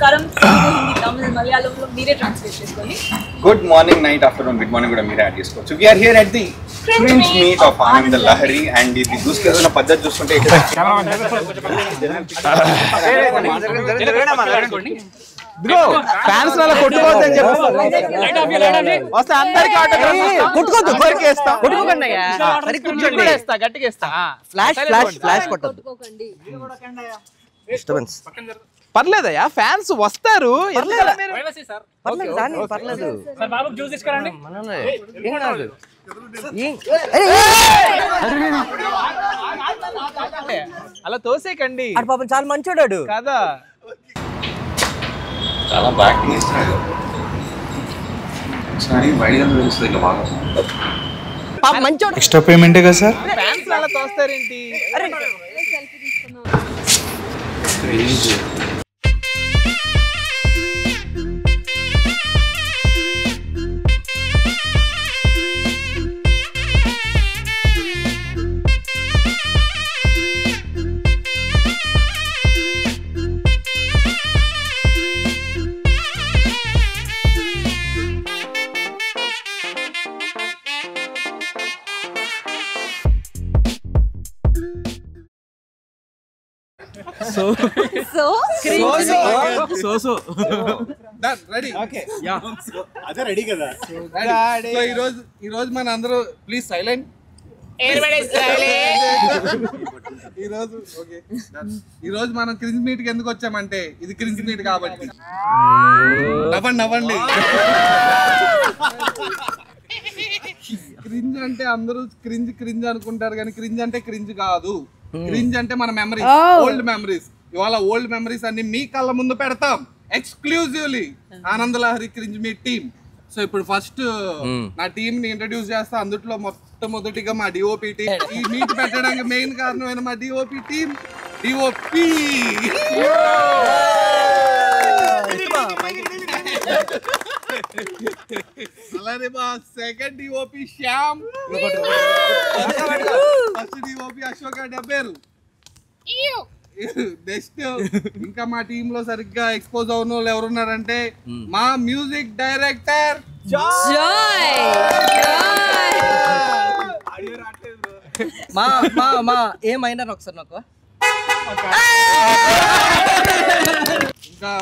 నమస్కారం తెలుగు హిందీ తమిళ మలయాళంలో మీరే ట్రాన్స్లేట్ చేసుకోండి good morning night afternoon good morning కూడా మీరే యాడ్ చేసుకోవచ్చు we are here at the cringe meet of Anand Lahari and ఇది దూసుకెళ్తున్న పద్ధతి చూస్తుంటే ఫ్యాన్స్ వల్ల కొట్టుకోవద్దని చెప్పి వస్తే అందరికి కొట్టుకోవద్దు కొట్టుకోకండి గట్టిగా ఇస్తా ఫ్లాష్ కొట్టద్దు డిస్టర్బెన్స్ పర్లేదయ్యా ఫ్యాన్స్ వస్తారు అలా తోసేకండి పాపం చాలా మంచోడాడు కదా చాలా బాగా చేస్తున్నాడు ఒకసారి బయటగా తెలుస్తుంది ఇంకా బాగా మంచోడు ఎక్స్ట్రా పేమెంటే కదా సార్ ఫ్యాన్స్ అలా తోస్తారేంటి ఈ రోజు మన అందరూ ప్లీజ్ సైలెంట్ ఈ రోజు మనం క్రింజ్ మీట్ కి ఎందుకు వచ్చామంటే ఇది క్రింజ్ మీట్ కాబట్టి నవ్వండి క్రింజ్ అంటే అందరూ క్రింజ్ అనుకుంటారు కానీ క్రింజ్ అంటే క్రింజ్ కాదు క్రింజ్ అంటే మన మెమరీస్ ఓల్డ్ మెమరీస్ ఇవాళ ఓల్డ్ మెమరీస్ అన్ని మీ కళ్ళ ముందు పెడతాం exclusively Anand Lahari cringe meet team so ఇప్పుడు ఫస్ట్ నా టీమ్ ని ఇంట్రడ్యూస్ చేస్తా అందుట్లో మొట్టమొదటిగా మా డిఓపి టీమ్ ఈ మీట్ పెట్టడానికి మెయిన్ కారణమైన మా డిఓపి టీమ్ డిఓపి అలానే మా second DOP Shyam first DOP Ashok డబ్బేరు నెక్స్ట్ ఇంకా మా టీమ్ లో సరిగ్గా ఎక్స్పోజ్ అవున వాళ్ళు ఎవరున్నారంటే మా మ్యూజిక్ డైరెక్టర్ మా ఏమైనా ఒకసారి నాకు ఇంకా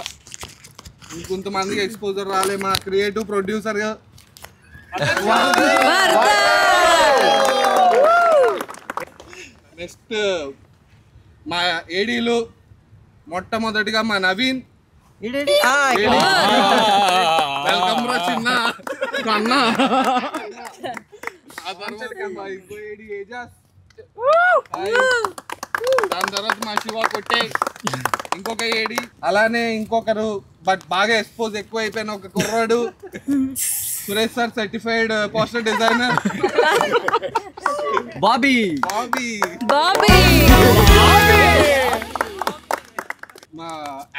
ఇంకొంతమందికి ఎక్స్పోజర్ రాలే మా క్రియేటివ్ ప్రొడ్యూసర్ నెక్స్ట్ మా ఏడీలు మొట్టమొదటిగా మా నవీన్ వెల్కమ్ రా చిన్న కన్న ఆ తర్వాత మా ఇంకో ఏడి ఏజాస్ దాని తర్వాత మా శివ కొట్టే ఇంకొక ఏడి అలానే ఇంకొకరు బట్ బాగా ఎక్స్పోజ్ ఎక్కువ అయిపోయిన ఒక కుర్రాడు Suresh sir certified poster designer Bobby మా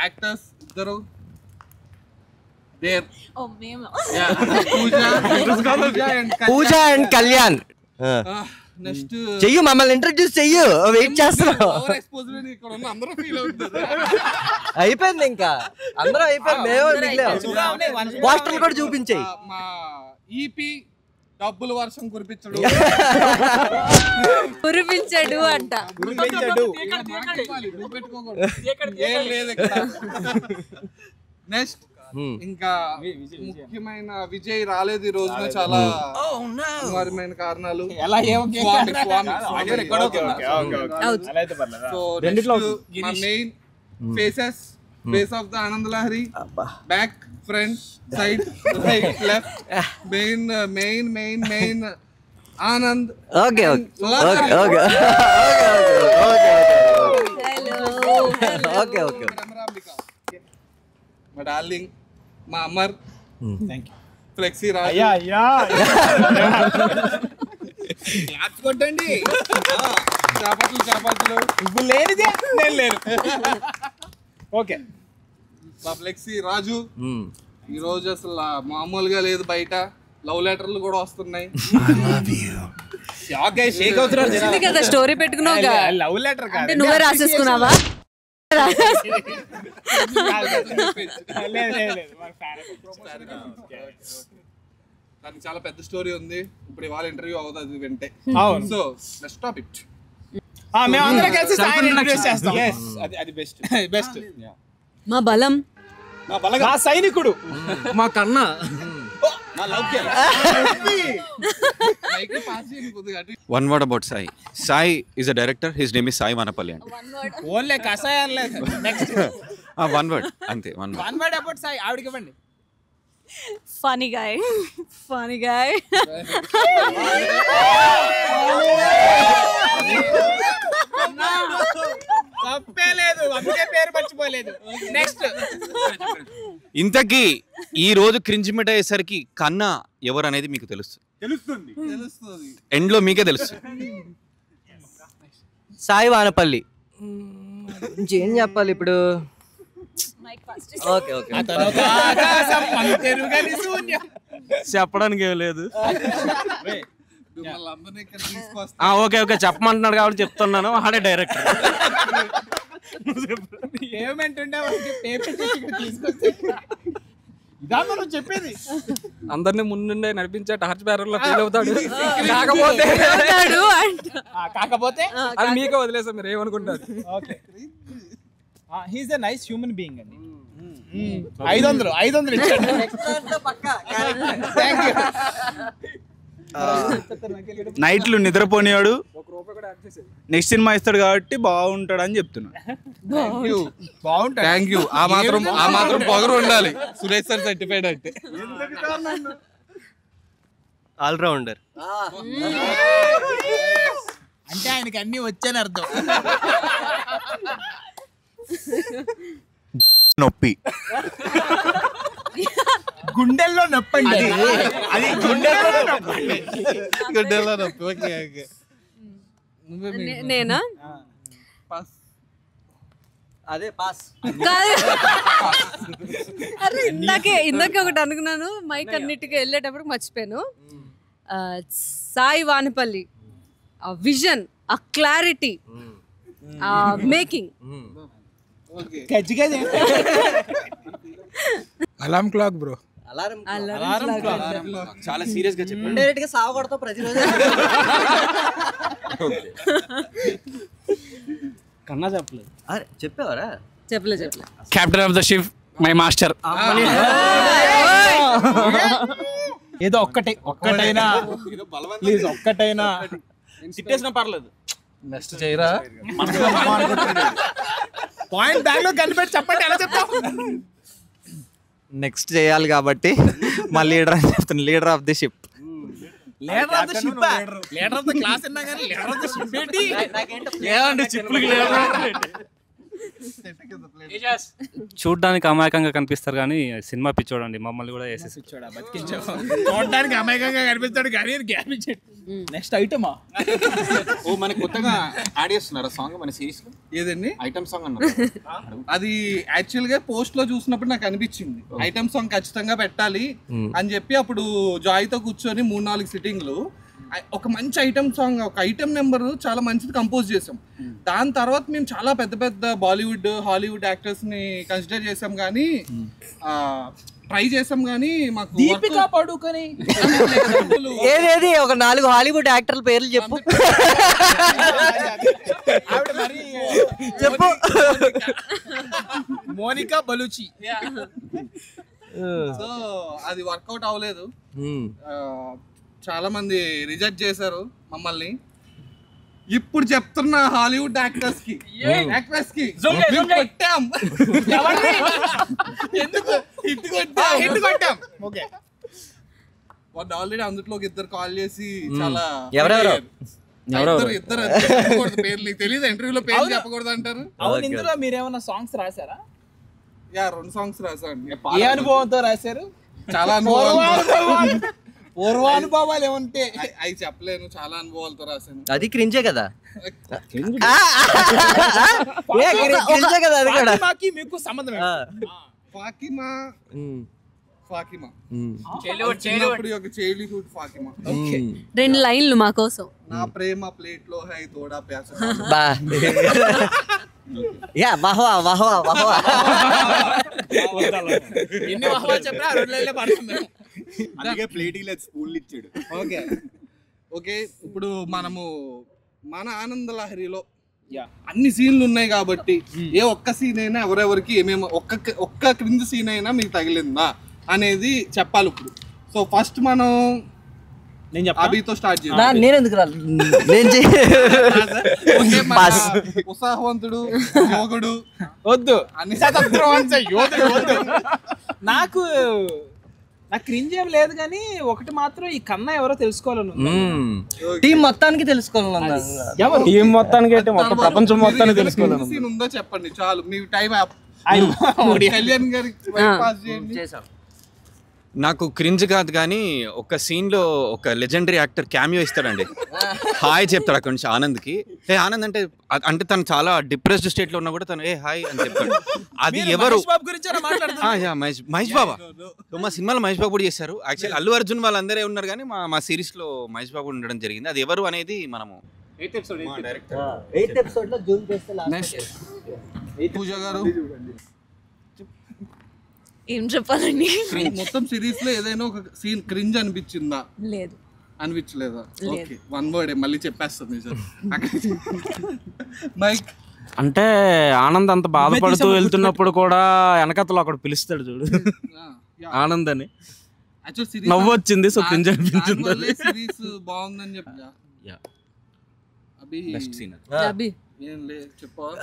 యాక్టర్స్ ఇద్దరు there Pooja and Kalyan next చెయ్యు మమ్మల్ని ఇంట్రడ్యూస్ చెయ్యు వెయిట్ చేస్తున్నాం అయిపోయింది ఇంకా అందరూ అయిపోయింది పోస్టర్లు కూడా చూపించాయి మా ఈపీ డబ్బులు వర్షం కురిపించడు అంట ఏం లేదు నెక్స్ట్ ఇంకా ముఖ్యమైన విజయ్ రాలేదు ఈ రోజున చాలా అనివార్యమైన కారణాలు main faces face of the Anand Lahari back front side right left main Anand okay మా డార్లింగ్ మా అమర్ ఫ్లెక్సీ రాజు కొట్టండి చేపట్లు ఇప్పుడు లేనిదే నేను లేను ఓకే మా ఫ్లెక్సీ రాజు ఈ రోజు అసలు మామూలుగా లేదు బయట లవ్ లెటర్లు కూడా వస్తున్నాయి స్టోరీ పెట్టుకున్నావు లవ్ లెటర్ నువ్వే రాసేసుకున్నావా దానికి చాలా పెద్ద స్టోరీ ఉంది. ఇప్పుడు ఇవాళ ఇంటర్వ్యూ అవుతుంది వింటే. So let's stop it. మేమందరం కలిసి సాయిని ఇంట్రడ్యూస్ చేస్తాం. అది బెస్ట్. మా బలం, మా సైనికుడు, మా కన్నా One word about Sai. Sai is a director. His name is Sai Vanapalli. Only కషాయం లేదు. Next One word. Ante. One word. One word about Sai ఆవిడకి ఇవ్వండి. Funny guy. తప్పే లేదు, అందుకే పేరు మర్చిపోలేదు. నెక్స్ట్ ఇంతకీ ఈ రోజు క్రింజ్ మిట్ అయ్యేసరికి కన్నా ఎవరు అనేది మీకు తెలుస్తుంది. ఎండ్ లో మీకే తెలుస్తుంది. సాయి వానపల్లి. ఏం చెప్పాలి ఇప్పుడు? ఓకే చెప్పడానికి ఏం లేదు. ఓకే చెప్పమంటున్నాడు కాబట్టి చెప్తున్నాను. ఆడే డైరెక్టర్. ఏమంటుండే వాళ్ళకి పేపర్ తీసుకొస్తే ఇదా మనం చెప్పేది. అందరినీ ముందుండే నడిపించే టార్చ్ బ్యారర్ లో ఫీల్ అవుతాడు. కాకపోతే అది మీకే వదిలేసా, మీరు ఏమనుకుంటారు? Okay, he's a nice human being అండి. 500 ఇచ్చాడు. నైట్లు నిద్రపోనివాడు నెక్స్ట్ సినిమా ఇస్తాడు కాబట్టి బాగుంటాడు అని చెప్తున్నా. బాగుంటాడు. Thank you. ఆ మాత్రం పొగరు ఉండాలి సురేష్ సార్ సర్టిఫైడ్ అంటే. ఆల్రౌండర్. అంటే ఆయనకి అన్ని వచ్చని అర్థం. నొప్పి గుండెల్లో నొప్పండి. అది గుడ్డెలో నొప్పి. ఓకే. నేనా? అదే పాస్. అరే ఇందాకే ఒకటి అనుకున్నాను, మైక్ అన్నిటికీ వెళ్ళేటప్పుడు మర్చిపోయాను. సాయి వానపల్లి, ఆ విజన్, ఆ క్లారిటీ, ఆ మేకింగ్. Alarm clock bro. చాలా సీరియస్ గా చెప్పండి. డైరెక్ట్ గా సావకూడదు ప్రతిరోజు. కన్నా చెప్పలేదు. అరే చెప్పేవారా? చెప్పలే. Captain of the ship, my master. ఏదో ఒక్కటైనా ప్లీజ్, ఒక్కటైనా తిట్టేసినా పర్లేదు. నెక్స్ట్ చేయరా? పాయింట్ బ్యాగ్ లో కనిపెట్టి చెప్పండి, ఎలా చెప్తావు? నెక్స్ట్ చేయాలి కాబట్టి మా లీడర్ అని చెప్తాను. Leader of the ship. Leader of the ship, leader of the class అన్నా కానీ లీడర్ ఆఫ్ ద షిప్ ఏంటి? ఏమండి చిప్పులకి చూడ్డానికి అమాయకంగా కనిపిస్తారు కానీ సినిమా పిచ్చోడండి. మమ్మల్ని కూడా వేసేసి చూడడానికి అమాయకంగా కనిపిస్తాడు కానీ గ్యాప్ ఇచ్చాడు. నెక్స్ట్ ఐటమా? ఓ మన కొత్తగా యాడ్ చేస్తున్నారా సాంగ్ మన సిరీస్ లో? ఏదండి ఐటమ్ సాంగ్ అన్నారు. అది యాక్చువల్ గా పోస్ట్ లో చూసినప్పుడు నాకు అనిపించింది ఐటమ్ సాంగ్ ఖచ్చితంగా పెట్టాలి అని చెప్పి అప్పుడు జాయ్ తో కూర్చొని 3-4 సిట్టింగ్లు ఒక మంచి ఐటమ్ సాంగ్, ఒక ఐటమ్ నెంబర్ చాలా మంచిది కంపోజ్ చేసాం. దాని తర్వాత మేము చాలా పెద్ద పెద్ద బాలీవుడ్, హాలీవుడ్ యాక్టర్స్ ని కన్సిడర్ చేసాం కానీ ట్రై చేసాం కానీ మాకు దీపికా పడుకొని ఏదేది ఒక 4 హాలీవుడ్ యాక్టర్ల పేర్లు చెప్పు. చెప్పు. మోనికా బలూచి. సో అది వర్కౌట్ అవ్వలేదు. చాలా మంది రిజెక్ట్ చేశారు మమ్మల్ని. ఇప్పుడు చెప్తున్న హాలీవుడ్ యాక్టర్స్ కి మేము కొట్టాం. ఎందుకు హిట్ కొట్టాం? ఓకే, వాళ్ళు ఆల్రెడీ అందులోకి 2 కాల్ చేసి చాలా ఎవరెవరు? ఇద్దరు పేర్లు నీకు తెలియదు, ఇంటర్వ్యూలో పేరు చెప్పకూడదు అంటారు. అవును, ఇందులో మీరేమన్నా సాంగ్స్ రాశారా? 2 సాంగ్స్ రాసాండి. ఏ అనుభవంతో రాశారు? చాలా పూర్వానుభవాలు ఏమంటే అవి చెప్పలేను, చాలా అనుభవాలతో రాశాను. అది క్రింజే కదా. అది కూడా మీకు సంబంధం చైల్డ్హుడ్ ఫాకిమా. 2 లైన్లు మా కోసం. నా ప్రేమ ప్లేట్ లో హై తోడా ప్యాస. యా వాహ్వా వాహ్వా వాహ్వా. ఎన్ని వాహవాలు చెప్పినా ఆ రోడ్లలో పడతాం మేము. అందుకే ప్లేటింగ్ లేదు, స్పూన్లు ఇచ్చాడు. ఓకే ఓకే, ఇప్పుడు మనము మన ఆనందలహరిలో అన్ని సీన్లు ఉన్నాయి కాబట్టి ఏ ఒక్క సీన్ అయినా ఎవరెవరికి ఏమేమి ఒక్క క్రింది సీన్ అయినా మీకు తగిలిందా అనేది చెప్పాలి ఇప్పుడు. సో ఫస్ట్ మనం అభితో స్టార్ట్ చేద్దాం. నేను ఎందుకు రాలి, నేను ఓకే, మన ఉత్సాహవంతుడు యోగుడు వద్దు అన్ని వద్దు. నాకు క్రింజ్ ఏం లేదు కానీ ఒకటి మాత్రం ఈ కన్నా ఎవరో తెలుసుకోవాలను. టీం మొత్తానికి తెలుసుకోవాలన్నా. ఎవరు టీం మొత్తానికి అంటే మొత్తం ప్రపంచం మొత్తానికి తెలుసుకోవాలి. సీన్ ఉందో చెప్పండి చాలు, మీ టైం కళ్యాణ్ గారికి పాస్ చేయండి. నాకు క్రింజ్ కాదు కానీ ఒక సీన్ లో ఒక లెజెండరీ యాక్టర్ క్యామియో ఇస్తాడండి. హాయ్ చెప్తాడు అక్కడ నుంచి ఆనంద్కి. హే ఆనంద్ అంటే అంటే తను చాలా డిప్రెస్డ్ స్టేట్ లో ఉన్నా కూడా తను ఏ హాయ్ అని చెప్తాడు. అది ఎవరు? మహేష్ బాబా. మా సినిమాలో మహేష్ బాబు కూడా చేశారు. యాక్చువల్లీ అల్లు అర్జున్ వాళ్ళందరే ఉన్నారు కానీ మా సిరీస్ లో మహేష్ బాబు ఉండడం జరిగింది. అది ఎవరు అనేది మనము పూజ గారు ఏం చెప్పాలండి? మొత్తం సిరీస్ లో ఏదైనా ఒక సీన్ క్రింజ్ అనిపించిందా? లేదు. అనిపించలేదా? ఓకే, వన్ వర్డ్ మళ్ళీ చెప్పేస్తుంది మైక్. అంటే ఆనంద్ అంత బాధపడుతూ వెళ్తున్నప్పుడు కూడా వెనకతలో అక్కడ పిలుస్తాడు చూడు ఆనంద్ అని, నవ్వు వచ్చింది. సో క్రింజ్ అనిపించింది. సిరీస్ బాగుందని చెప్పా. అభి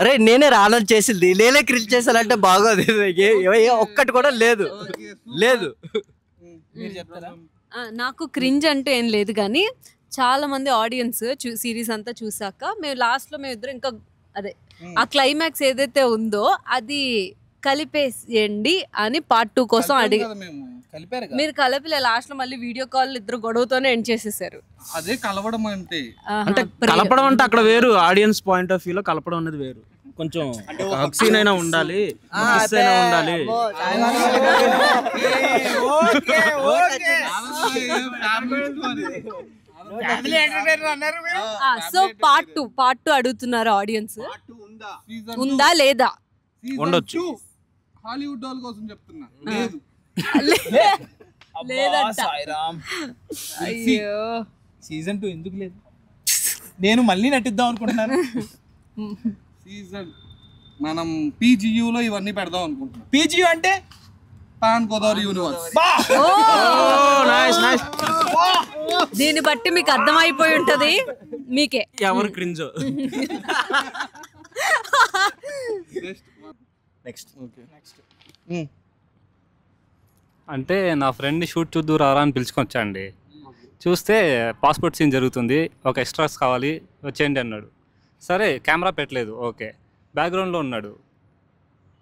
అరే నేనే రానని చేసింది, నేనే క్రిల్ చేసానంటే బాగోదు. ఒక్కటి కూడా లేదు లేదు. నాకు క్రింజ్ అంటే ఏం లేదు కానీ చాలా మంది ఆడియన్స్ సిరీస్ అంతా చూసాక మేము లాస్ట్ లో మేము ఇద్దరు ఇంకా అదే ఆ క్లైమాక్స్ ఏదైతే ఉందో అది కలిపేయండి అని పార్ట్ 2 కోసం అడిగి మీరు కలిపిలే. లాస్ట్ లో మళ్ళీ వీడియో కాల్ ఇద్దరు గొడవతోనే ఎండ్ చేసేసారు. అదే కలవడం అంటే. అంటే కలపడం అంటే అక్కడ వేరు, ఆడియన్స్ పాయింట్ ఆఫ్ వ్యూ లో కలపడం అనేది వేరు. కొంచెం సీన్ అయినా ఉండాలి, కిస్ అయినా ఉండాలి. సో పార్ట్ 2 అడుగుతున్నారు ఆడియన్స్, ఉందా లేదా? ఉండొచ్చు. హాలీవుడ్ వాళ్ళ కోసం చెప్తున్నా, లేదు లేదంట. అయ్యో సీజన్ 2 ఎందుకు లేదు? నేను మళ్ళీ నటిద్దాం అనుకుంటున్నాను. సీజన్ మనం PGU లో ఇవన్నీ పెడదాం అనుకుంటున్నాం. PGU అంటే పాన్ గోదావరి యూనివర్స్. దీన్ని బట్టి మీకు అర్థమైపోయి ఉంటది మీకే ఎవరు క్రింజ్. నెక్స్ట్ అంటే నా ఫ్రెండ్ని షూట్ చూద్దు రారా అని పిలుచుకొచ్చా అండి. చూస్తే పాస్పోర్ట్ సీన్ జరుగుతుంది, ఒక ఎక్స్ట్రాస్ కావాలి వచ్చేయండి అన్నాడు. సరే కెమెరా పెట్టలేదు, ఓకే. బ్యాక్గ్రౌండ్లో ఉన్నాడు,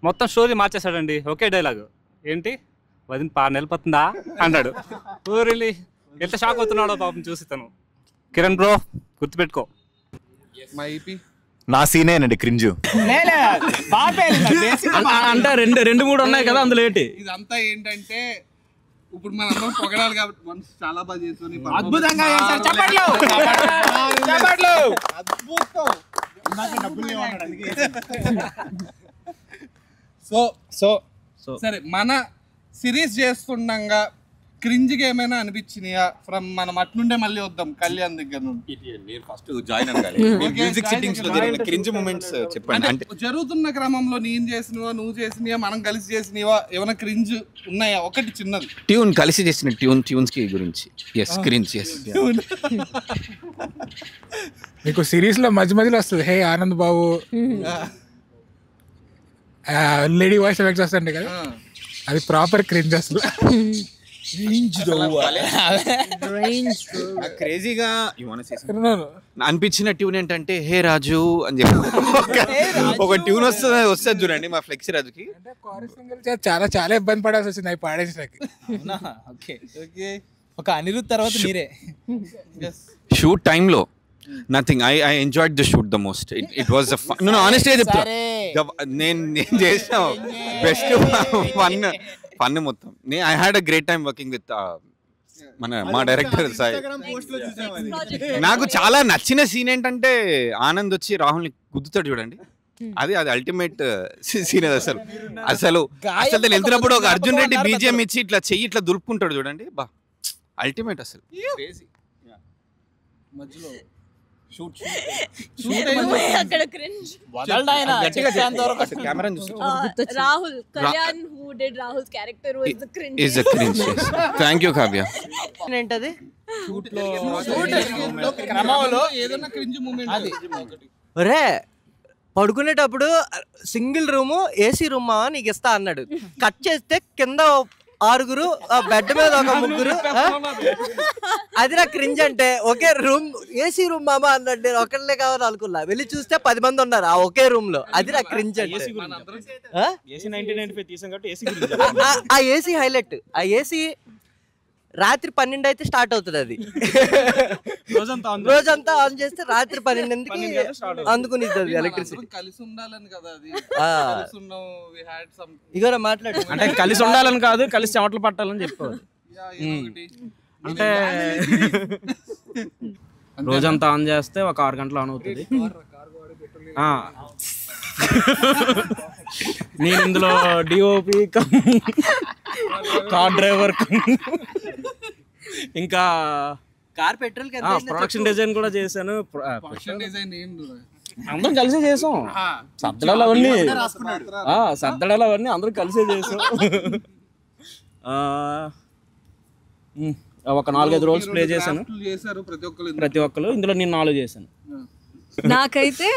మొత్తం స్టోరీ మార్చేశాడండి. ఓకే డైలాగ్ ఏంటి వదిన 6 నెలలు పడుతుందా అన్నాడు. ఊరిలి ఎంత షాక్ అవుతున్నాడో పాపం చూసి తను. కిరణ్ బ్రో గుర్తుపెట్టుకో. నా సీనేనండి క్రింజు. అంటే 2-3 ఉన్నాయి కదా అందులో ఏంటి. ఇదంతా ఏంటంటే ఇప్పుడు మనం అందరం పొగడాలి కాబట్టి మనసు చాలా బాగా చేస్తుంది. అద్భుతంగా సో సరే, మన సిరీస్ చేస్తుండగా క్రింజ్గా ఏమైనా అనిపించినాయా? ఫ్రమ్ మనం అట్నుండే మళ్ళీ వద్దాం కళ్యాణ్ దగ్గర నుండి. ఫస్ట్ జాయిన్ మ్యూజిక్ సిట్టింగ్స్ లో జరిగిన క్రింజ్ మూమెంట్స్ చెప్పండి. అంటే జరుగుతున్న క్రమంలో నేను చేసినవా నువ్వు చేసినవా మనం కలిసి చేసినవా ఏమైనా క్రింజ్ ఉన్నాయా? ఒకటి చిన్నది ట్యూన్ కలిసి చేసిన ట్యూన్స్ కి గురించి. Yes cringe. ఎస్ మీకు సిరీస్ లో మధ్య మధ్యలో వస్తుంది hey Anand Babu lady voice effects వస్తుంది కదా, అది ప్రాపర్ క్రింజ్ అసలు. క్రేజీగా అనిపించిన ట్యూన్ ఏంటంటే హే రాజు అని చెప్పి ఒక ట్యూన్ వస్తుంది చూడండి మా ఫ్లెక్సీ రాజుకి. చాలా చాలా ఇబ్బంది పడాల్సి వచ్చింది అవి పాడేసరికి. ఒక అనిరుద్ధ్ తర్వాత మీరే. షూట్ టైంలో nothing. I enjoyed the shoot the most. It was the fun. నేను ఆనెస్ట్గా చెప్తా, నేను చేసిన బెస్ట్ ఫన్ మొత్తం. I had a great time working with మా డైరెక్టర్ సాయి. నాకు చాలా నచ్చిన సీన్ ఏంటంటే ఆనంద్ వచ్చి రాహుల్ని గుద్దుతాడు చూడండి. అది అల్టిమేట్ సీన్ అసలు అసలు అసలు నేను వెళ్తున్నప్పుడు ఒక అర్జున్ రెడ్డి బీజిఎం ఇచ్చి ఇట్లా చెయ్యి ఇట్లా దులుపుకుంటాడు చూడండి బా అల్టిమేట్ అసలు మధ్యలో Rahul Kalyan who did Rahul's character was the cringe. is a cringe. Thank you Kavya. ఏంటది క్రమంలో ఏదైనా క్రింజ్ మూమెంట్ అది ఒరే పడుకునేటప్పుడు సింగిల్ రూము ఏసీ రూమా నీకు ఇస్తా అన్నాడు కట్ చేస్తే కింద 6 బెడ్ మీద ఒక 3 అది నా క్రింజ్ అంటే ఒకే రూమ్ ఏసీ రూమ్ మామా అన్నాడు నేను ఒకళ్ళే కావాలి అనుకున్నా వెళ్ళి చూస్తే 10 మంది ఉన్నారు ఆ ఒకే రూమ్ లో అది నా క్రింజ్ అంటే ఆ ఏసీ హైలైట్ ఆ ఏసీ రాత్రి 12 అయితే స్టార్ట్ అవుతుంది అది రోజంతా ఆన్ చేస్తే రాత్రి 12కి అందుకునిద్ది అది ఎలక్ట్రిసిటీ కలిసి ఉండాలని కదా అది ఇగోరా మాట్లాడు అంటే కలిసి ఉండాలని కాదు కలిసి చెమటలు పట్టాలని చెప్పారు అంటే రోజంతా ఆన్ చేస్తే ఒక 6 గంటలు ఆన్ అవుతుంది నేను ఇందులో డిఓపి కార్ డ్రైవర్ ఇంకా కార్ పెట్రోల్ ప్రొడక్షన్ డిజైన్ కూడా చేశాను అందరం కలిసే చేసాం సర్దడాలు అవన్నీ అందరం కలిసే చేసాం ఒక 4-5 రోల్స్ ప్లే చేశాను ప్రతి ఒక్కరు ఇందులో నేను 4 చేశాను నాకైతే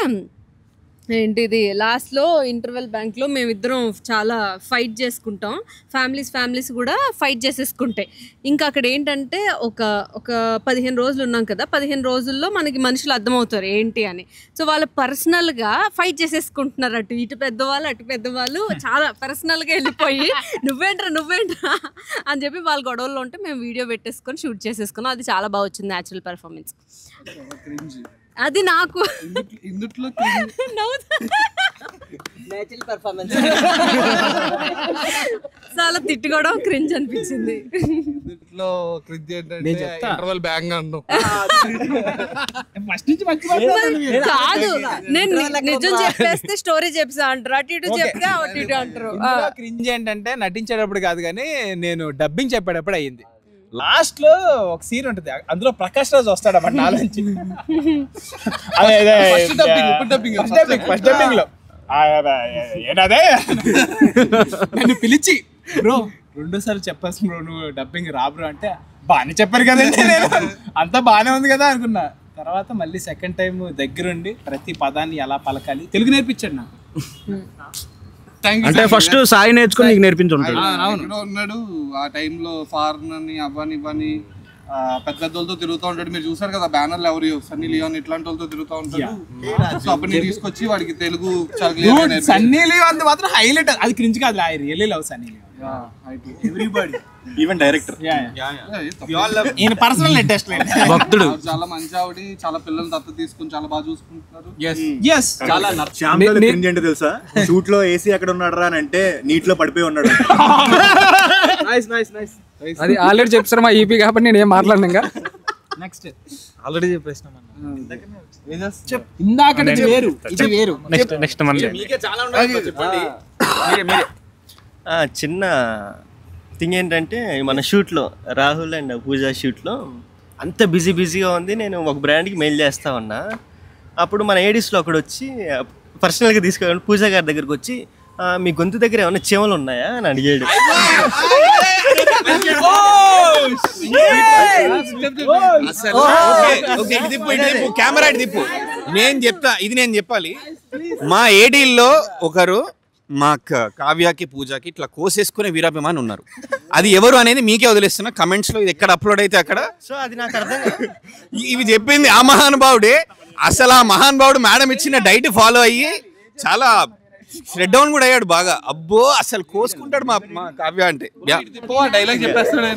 ఏంటిది లాస్ట్లో ఇంటర్వెల్ బ్యాంక్లో మేమిద్దరం చాలా ఫైట్ చేసుకుంటాం ఫ్యామిలీస్ కూడా ఫైట్ చేసేసుకుంటాయి ఇంకా అక్కడ ఏంటంటే ఒక 15 రోజులు ఉన్నాం కదా 15 రోజుల్లో మనకి మనుషులు అర్థమవుతారు ఏంటి అని సో వాళ్ళు పర్సనల్గా ఫైట్ చేసేసుకుంటున్నారు ఇటు పెద్దవాళ్ళు చాలా పర్సనల్గా వెళ్ళిపోయి నువ్వేంట్రా అని చెప్పి వాళ్ళ గొడవల్లో ఉంటే మేము వీడియో పెట్టేసుకొని షూట్ చేసేసుకున్నాం అది చాలా బాగా వచ్చింది న్యాచురల్ పెర్ఫార్మెన్స్ అది నాకు చాలా తిట్టుకోవడం క్రింజ్ అనిపించింది కాదు నేను నిజం చెప్పేస్తే స్టోరీ చెప్పా అంటారు అటు ఇటు చెప్తే అటు ఇటు అంటారు క్రింజ్ ఏంటంటే నటించేటప్పుడు కాదు కానీ నేను డబ్బింగ్ చెప్పేటప్పుడు అయ్యింది లాస్ట్ లో ఒక సీన్ ఉంటుంది అందులో ప్రకాష్ రాజ్ వస్తాడు అన్నమాట నాలుగు ఫస్ట్ డబ్బింగ్ లో ఏనాదే నన్ను పిలిచి బ్రో 2 సార్లు చెప్పాల్సి బ్రో నువ్వు డబ్బింగ్ రా బ్రో అంటే బాగానే చెప్పారు కదండి నేను అంతా బాగానే ఉంది కదా అనుకున్నా తర్వాత మళ్ళీ సెకండ్ టైం దగ్గరుండి ప్రతి పదాన్ని ఎలా పలకాలి తెలుగు నేర్పించాడు నాకు అంటే ఫస్ట్ సాయి నేర్చుకుని నీకు నేర్పించుంటాడు ఉన్నాడు ఆ టైంలో ఫారెన్ అని ఇవ్వని పెద్దలతో తిరుగుతూ ఉంటాడు మీరు చూసారు కదా బ్యానర్లు ఎవరు సన్నీ లియోన్ ఇట్లాంటి వాళ్ళతో తిరుగుతూ ఉంటాడు సో అప్పుడు నేను తీసుకొచ్చి వాడికి తెలుగు సన్నీ లియోన్ మాత్రం హైలైట్ అది క్రింజ్ కాదు I really love Sunny Leone everybody even director ఈయన పర్సనల్ ఇంట్రెస్ట్ భక్తుడు చాలా మంచి ఆవిడ చాలా పిల్లలు దత్తత తీసుకుని చాలా బాగా చూసుకుంటున్నారు చాలా క్రింజ్ ఏంటో తెలుసా షూట్ లో ఏసీ ఎక్కడ ఉన్నాడు రా అని అంటే నీటిలో పడిపోయి ఉన్నాడు అది ఆల్రెడీ చెప్పారు మా ఈపీ కాబట్టి నేను ఏం మాట్లాడినా ఇంకా నెక్స్ట్ ఆల్రెడీ చెప్పేసిన ఇందాక వేరు ఇది వేరు నెక్స్ట్ మళ్ళీ చిన్న థింగ్ ఏంటంటే మన షూట్లో రాహుల్ అండ్ పూజ షూట్లో అంత బిజీగా ఉంది నేను ఒక బ్రాండ్కి మెయిల్ చేస్తా ఉన్నా అప్పుడు మన ఏడీస్లో ఒకడు వచ్చి పర్సనల్గా తీసుకెళ్ళి పూజ గారి దగ్గరికి వచ్చి మీ గొంతు దగ్గర ఏమైనా చీమలు ఉన్నాయా అని అడిగాడు కెమెరా తిప్పు నేను చెప్పాలి మా ఏడీల్లో ఒకరు మా కావ్యకి పూజకి ఇట్లా కోసేసుకునే వీరాభిమాని ఉన్నారు అది ఎవరు అనేది మీకే వదిలేస్తున్నా కమెంట్స్ లో ఇది ఎక్కడ అప్లోడ్ అయితే అక్కడ సో అది నాకు అర్థం ఇవి చెప్పింది ఆ మహానుభావుడే అసలు ఆ మహానుభావుడు మేడం ఇచ్చిన డైట్ ఫాలో అయ్యి చాలా స్ప్రెడ్ డౌన్ కూడా అయ్యాడు బాగా అబ్బో అసలు కోసుకుంటాడు మా కావ్య అంటే డైలాగ్ చెప్పేస్తాడు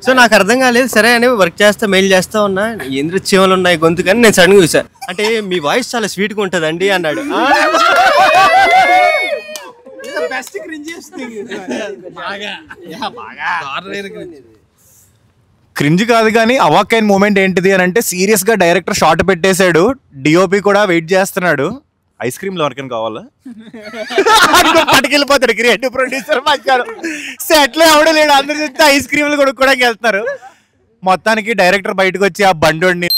సో నాకు అర్థం కాలేదు సరే అని వర్క్ చేస్తా మెయిల్ చేస్తా ఉన్నా ఎందుకు చీమలు ఉన్నాయి గొంతు కానీ నేను సడన్గా చూసా అంటే మీ వాయిస్ చాలా స్వీట్గా ఉంటుందండి అన్నాడు క్రింజ్ కాదు కానీ అవాక్కైన మూమెంట్ ఏంటిది అని అంటే సీరియస్ గా డైరెక్టర్ షాట్ పెట్టేశాడు డిఓపి కూడా వెయిట్ చేస్తున్నాడు ఐస్ క్రీమ్లు ఎవరికైనా కావాలా పట్టుకెళ్ళిపోతాడు క్రియేటివ్ ప్రొడ్యూసర్ మధ్యాహ్నం సెట్లో ఎవడో లేడు, అందరు చూస్తే ఐస్ క్రీమ్లు కొనుక్కోవడానికి వెళ్తారు. మొత్తానికి డైరెక్టర్ బయటకు వచ్చి ఆ బండోడిని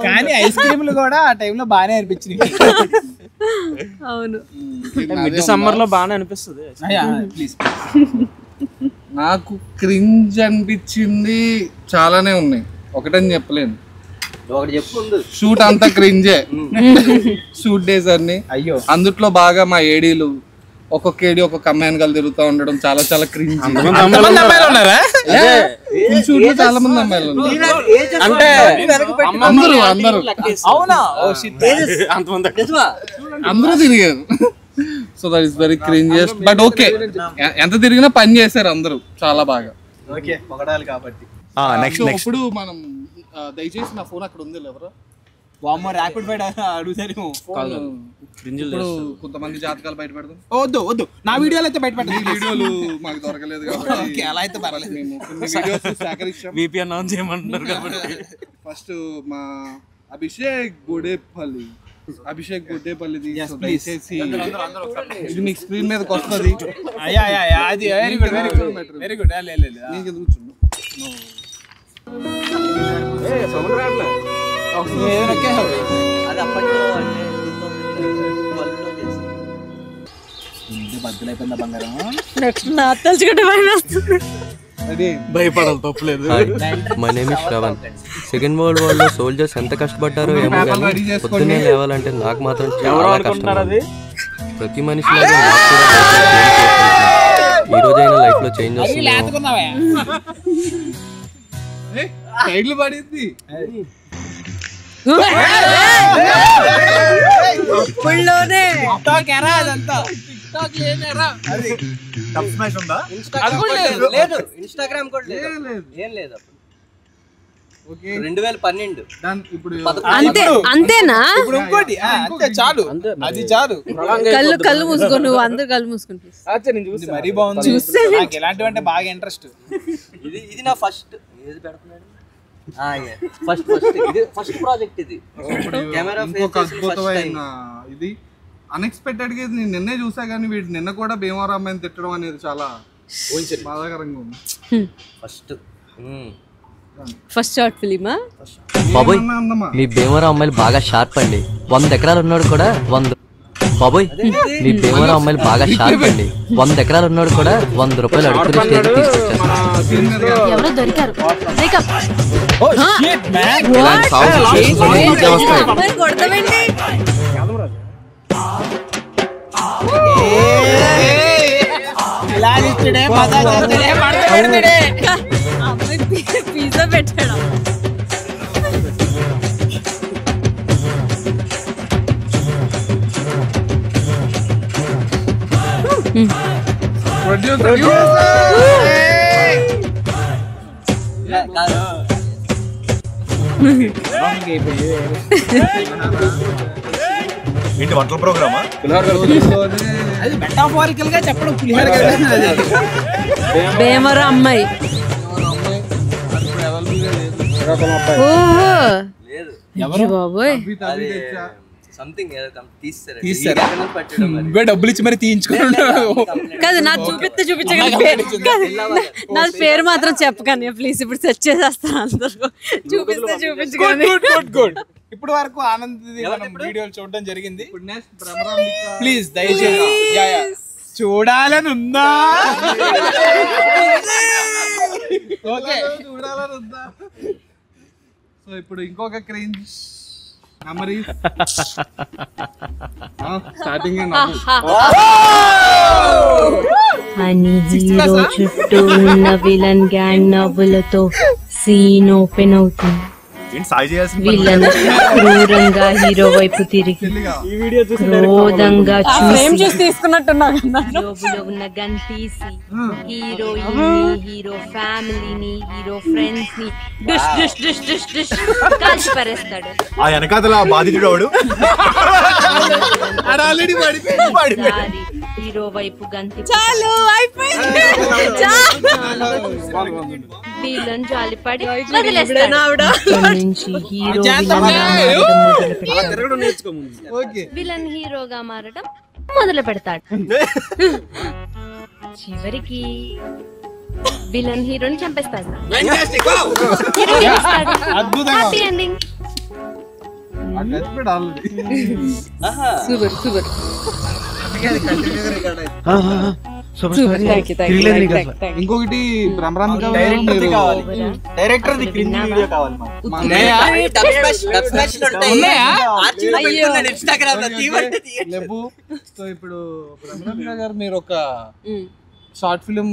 కానీ ఐస్ క్రీమ్లు కూడా ఆ టైంలో బాగానే అనిపించింది. అవును, మిడ్ సమ్మర్ లో బాగానే అనిపిస్తుంది. ప్లీజ్. నాకు క్రింజ్ అనిపించింది చాలానే ఉన్నాయి, ఒకటని చెప్పలేను. ఒకటి చెప్పు. షూట్ అంతా క్రింజే, షూట్ డేస్ అన్ని. అయ్యో, అందుట్లో బాగా మా ఏడీలు ఒక్కొక్క ఏడి ఒక్కొక్క అమ్మాయిని కలిసి తిరుగుతూ ఉండడం చాలా చాలా క్రింజ్. ఉన్నారా? షూట్ లో చాలా మంది అమ్మాయిలు ఉన్నారు. అంటే అందరూ అవునా? అందరూ తిరిగారు. So that is very cringiest but okay. ఎంత తిరిగినా పని చేశారు అందరూ చాలా బాగా. ఇప్పుడు మనం దయచేసి నా ఫోన్ అక్కడ ఉంది ఎవరు ర్యాపిడ్ ఫైట్ అడుగుతారేమో. ఇప్పుడు కొంతమంది జాతకాలు బయట పెడదాం. వద్దు వద్దు, నా వీడియోలు అయితే బయట పెట్టండి. వీడియోలు మాకు దొరకలేదు కాబట్టి అలా అయితే పర్వాలేదు. మేము కొన్ని వీడియోస్ సేకరించాం. VPN ఆన్ చేయమంటున్నారు కాబట్టి ఫస్ట్ మా అభిషేక్ గొడేపల్లి దయచేసి ఇది మీకు స్క్రీన్ మీదకి వస్తుంది. అది వెరీ గుడ్ వెరీ గుడ్. నీకు ఎందుకు కూర్చున్నా అది అప్పట్లో అంటే బద్దలైపోయిందా బంగారం? నెక్స్ట్ నా తలుచుకుంటే భయం వేస్తుంది. భయపడాలి, తప్పలేదు. My name is Shravan. Second world war లో సోల్జర్స్ ఎంత కష్టపడ్డారో ఏమో కానీ పొద్దున్నే లేవాలంటే నాకు మాత్రం చాలా కష్టం. ప్రతి మనిషి ఈ రోజైనా లైఫ్ లో చేంజ్ వస్తుంది. పడింది ఇన్స్టాగ్రామ్ కూడా ఏం లేదు. 2012 అంతేనా? ఇప్పుడు ఇంకోటి అంతే చాలు, అది చాలు. కళ్ళు మూసుకో, నువ్వు అందరు కళ్ళు మూసుకుని. మరీ బాగుంది. నాకు ఎలాంటివి అంటే బాగా ఇంట్రెస్ట్. ఇది నా ఫస్ట్ ఏది పెడుతున్నాడు. ఫస్ట్ ప్రాజెక్ట్ ఇది. కెమెరా ఇంకొక అద్భుతమైన ఇది అన్ఎక్స్పెక్టెడ్ గా నేను నిన్నే చూసా కానీ వీడు నిన్న కూడా భీమవరం అమ్మాయిని తిట్టడం అనేది చాలా బాధాకరంగా ఉంది. ఫస్ట్ షార్ట్ ఫిలిమా? బాబోయ్ మీ భీమవరం అమ్మాయిలు బాగా షార్ప్ అండి. 100 ఎకరాలు ఉన్నాడు కూడా 100. బాబోయ్ మీ భీమవరం అమ్మాయిలు బాగా షార్ప్ అండి. 100 ఎకరాలు ఉన్నాడు కూడా 100 రూపాయలు అడుగుతున్న స్టేజ్ తీసుకొచ్చారు. ఎవరో దొరికారు. పిజ్జా పెట్టాడు. ఏంటి వంటల ప్రోగ్రామా? అది మెటాఫోరికల్ గా చెప్పడం పులిహోర. భీమవరం అమ్మాయి. డబ్బులు ఇచ్చి మరి తీయించుకున్నాడు కాదు. నాకు చూపించగలిగే నా పేరు మాత్రం చెప్పకండి ప్లీజ్. ఇప్పుడు సెర్చ్ చేసేస్తాను అందరూ. చూపించగలి. ఇప్పుడు వరకు ఆనంద్ వీడియోలు చూడడం జరిగింది. ప్లీజ్ దయచేసి చూడాలని ఉందా? సో ఇప్పుడు ఇంకొక క్రేంజ్ మెమరీ స్టార్టింగ్ అని హీరో చుట్టూ ఉన్న విలన్ గ్యాంగ్ నవ్వులతో సీన్ ఓపెన్ అవుతుంది. విలన్ క్రూరంగా హీరో వైపు తిరిగి క్రోధంగా జోబులో ఉన్న గన్ తీసి హీరోయిన్ హీరో ఫ్యామిలీని హీరో ఫ్రెండ్స్ ని dish dish dish dish dish కాల్చి పారేస్తాడు. ఆ వెనకాతల బాధితుడు వాడు హీరో వైపు గంతి చాలు అయిపోయింది. విలన్ జాలిపడి వదిలేస్తాడు. ఇక్కడి నుంచి హీరో విలన్ హీరోగా మారడం మొదలు పెడతాడు. చివరికి విలన్ హీరోని చంపేస్తాడు. Happy ending. Super super. ఇంకొకటి డైరెక్టర్ సో ఇప్పుడు బ్రహ్మరాంబ గారు మీరు ఒక షార్ట్ ఫిలిం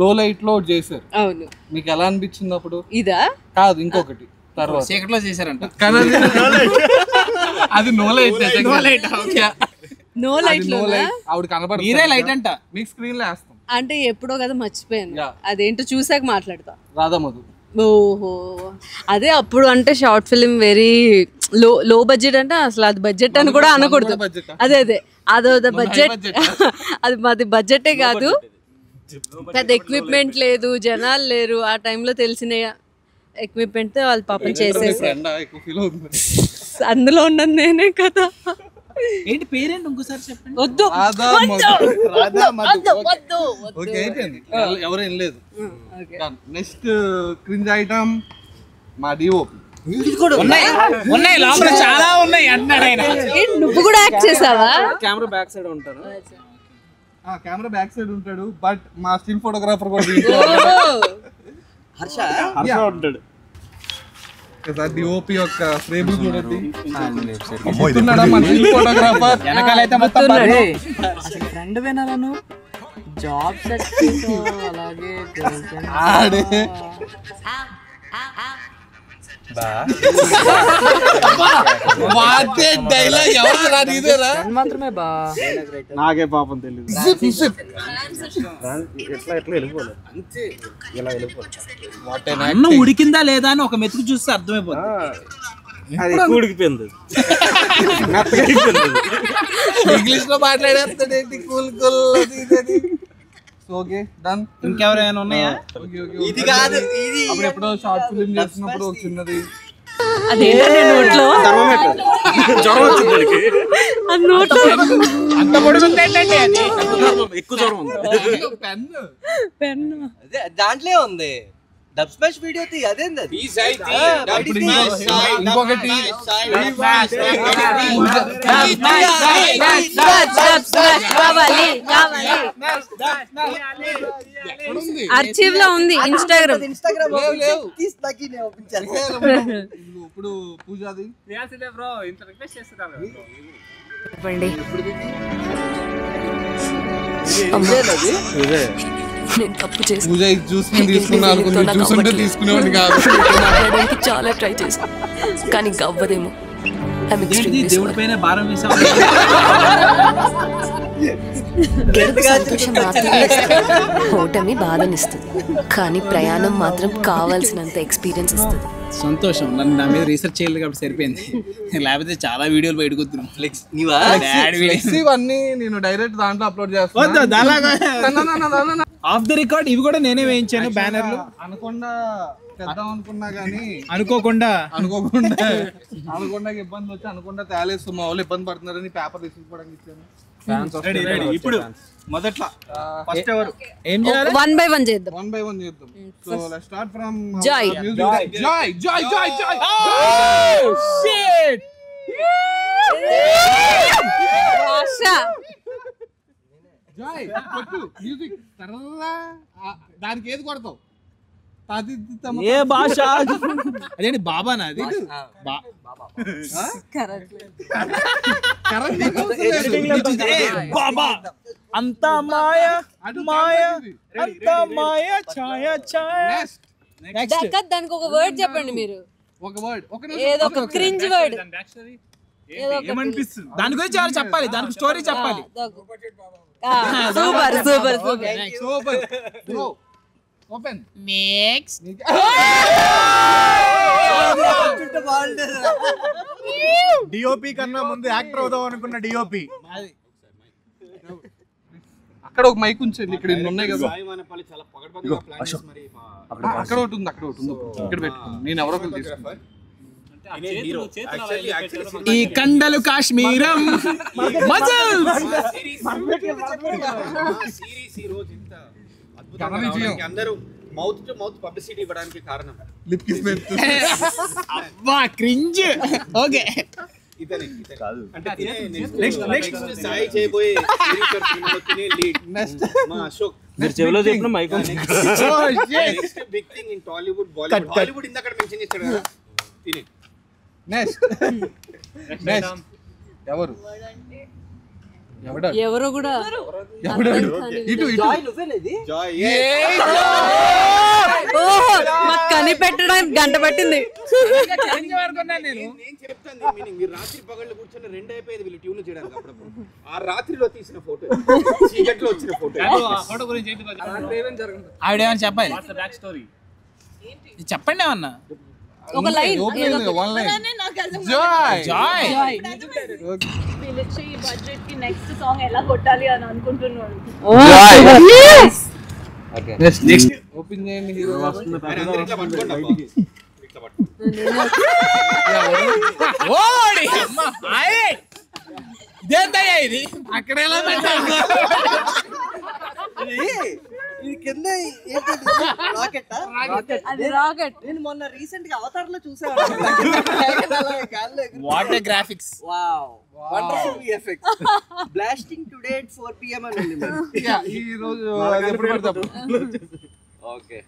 లో లైట్ లో చేశారు. అవును. మీకు ఎలా అనిపించింది అప్పుడు? ఇదా కాదు, ఇంకొకటి తర్వాత చీకట్లో చేశారంట. అది నో లైట్. నో లైట్ లో ఆవిడ కనబడుతుంది. మీరే లైట్ అంట. మీకు స్క్రీన్ లో వేస్తాం. అంటే ఎప్పుడో కదా మర్చిపోయాను. అదేంటో చూసాక మాట్లాడతా. రాధామధు. ఓహో, అదే అప్పుడు అంటే short film very low budget అంటే అసలు అది బడ్జెట్ అని కూడా అనకూడదు. అదే అదో బడ్జెట్. అది మాది బడ్జెటే కాదు, పెద్ద ఎక్విప్మెంట్ లేదు, జనాలు లేరు. ఆ టైంలో తెలిసిన ఎక్విప్మెంట్ తో వాళ్ళు పాపం చేసేసి అందులో ఉన్నది నేనే కదా. ఏంటి పేరేంటి ఇంకోసారి చెప్పండి. వద్దు ఎవరు ఏం లేదు. నెక్స్ట్ క్రింజ్ ఐటమ్ మా డిఓపి. ఉన్నాయి లోపల చాలా ఉన్నాయి అన్నాడు ఆయన. నువ్వు కూడా యాక్ట్ చేసావా? కెమెరా బ్యాక్ సైడ్ ఉంటారు. కెమెరా బ్యాక్ సైడ్ ఉంటాడు, బట్ మా స్టిల్ ఫోటోగ్రాఫర్ కూడా హర్ష ఉంటాడు. డిఓపి యొక్క ఫ్రేమ్ చూడండి. ఫోటోగ్రాఫర్ వెనకాలైతే మొత్తం ఫ్రెండ్ వినాలను జాబ్ సెట్ అలాగే మాత్రమే బా. నాకే పాపం తెలియదు. అన్నం ఉడికిందా లేదా అని ఒక మెతుకు చూస్తే అర్థమైపోతుంది. ఉడికిపోయింది. ఇంగ్లీష్ లో మాట్లాడేస్తాడు. Okay done. ఇంకెవరైనా ఉన్నాయా? ఇది కాదు, ఇది అప్పుడు ఎప్పుడో షార్ట్ ఫిలిం చేసినప్పుడు ఒక చిన్నది అంత పొడుగుంది ఏంటంటే అది ఎక్కువ జ్వరం ఉంది. పెన్ను దాంట్లో ఉంది. డబ్ స్మాష్ వీడియో తీ. అదేంది అది? ఇంకొకటి ఆర్చీవ్ లో ఉంది. ఇన్స్టాగ్రామ్ ఇప్పుడు పూజాది నేను తప్పు చేసి పూజ చూసి తీసుకున్నాను, చూసుంటే తీసుకునేవాడిని కాదు. మాట్లాడడానికి చాలా ట్రై చేశాను, కానీ గవ్వదేమో. దేవుడి పైన భారం వేసాం. గెలుపు సంతోషం మాత్రమే ఇస్తుంది, ఓటమి బాధనిస్తుంది, కానీ ప్రయాణం మాత్రం కావాల్సినంత ఎక్స్పీరియన్స్ ఇస్తుంది. సంతోషం. నన్ను నా మీద రీసెర్చ్ చేయాలి కాబట్టి సరిపోయింది, లేకపోతే చాలా వీడియోలు బయటకు వస్తున్నాం. ఇవన్నీ నేను డైరెక్ట్ దాంట్లో అప్లోడ్ చేస్తాను. ఆఫ్ ద రికార్డ్ ఇవి కూడా నేనే వేయించాను బ్యానర్లు. అనుకుండా తెద్దాం అనుకున్నా గానీ అనుకోకుండా ఇబ్బంది వచ్చి అనుకుండా తేలేస్తూ మా వాళ్ళు ఇబ్బంది పడుతున్నారని పేపర్ తీసుకోవడానికి ఇచ్చాను. ఇప్పుడు మొదట్లో ఫస్ట్ ఎవరు ఏం చేయాలి? వన్ బై వన్ చేద్దాం. So let's start from Joy. Joy కొట్టు మ్యూజిక్ తర్రా. దానికి ఏది కొడతావు? ఏ భాష అదేంటి? బాబా నాది బాబా. అంతా మాయ మాయ, అంతా మాయ ఛాయ ఛాయ. దానికి ఒక వర్డ్ చెప్పండి మీరు. ఒక వర్డ్, ఏదో ఒక క్రింజ్ వర్డ్. ఏమనిపిస్తుంది దాని గురించి ఎవరు చెప్పాలి, దానికి స్టోరీ చెప్పాలి. Super super super super bro. Open next. DOP కన్నా ముందు యాక్టర్ అవుదాం అనుకున్న డిఓపి. అక్కడ ఒక మైక్ ఉంచండి, ఇక్కడ ఇన్ని ఉన్నాయి కదా. అక్కడ ఒకటి ఉంది, అక్కడ ఒకటి ఉంది, ఇక్కడ పెట్టుకోండి. నేను ఎవరో ఒకరు తీసుకుంటాను. ఈ కండలు కాశ్మీరం అందరూ మౌత్ టు మౌత్ పబ్లిసిటీ ఇవ్వడానికి కారణం లిప్ కిస్ అబ్బా క్రింజ్. ఓకే అంటే నెక్స్ట్ సాయి చేయబోయే లీడ్ మా అశోక్ మీరు చెవిలో చెప్పిన mic next big thing in Tollywood Bollywood. Hollywood ఇందాక మెన్షన్ చేశాడు కదా. తినే నెక్స్ట్ ఎవరు ఎవరో కూడా ఇటు మాకు కనిపెట్టడానికి గంట పట్టింది. నేను చెప్తాను మీనింగ్. మీరు రాత్రి పగళ్ళు కూర్చొని 2 అయిపోయేది వీళ్ళు ట్యూన్ చేయడానికి. అప్పుడప్పుడు ఆ రాత్రిలో తీసిన ఫోటో, చీకట్లో వచ్చిన ఫోటో. ఆవిడేమని చెప్పాలి, చెప్పండి ఏమన్నా. ఒక లైన్ పిలిచి బడ్జెట్ కి నెక్స్ట్ సాంగ్ ఎలా కొట్టాలి అని అనుకుంటున్నాడు. ఓపెన్ చేయండి. హీరో ఇదేంటయ్యా ఇది? అక్కడ ఎలా పెట్టారు? కింద రాకెట్. నేను మొన్న రీసెంట్ గా అవతార్ లో చూసాను. What graphics, wonderful VFX. Blasting today at 4 PM అని ఉంది. ఈ రోజు ఎప్పుడు పడతాం? Okay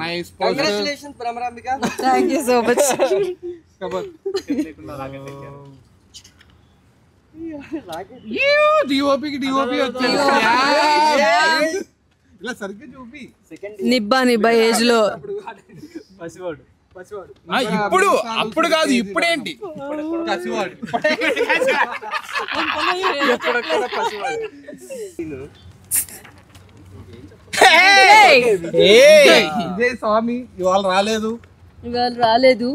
nice. Congratulations Brahmarambika. Thank you so much. డిఓపికి డిఓపి వచ్చాడు. ఇలా సరిగ్గా చూపి. నిబ్బా ఏజ్ లో ఇప్పుడు అప్పుడు కాదు, ఇప్పుడేంటి? కసివాడు. ఇదే స్వామి ఇవాళ రాలేదు.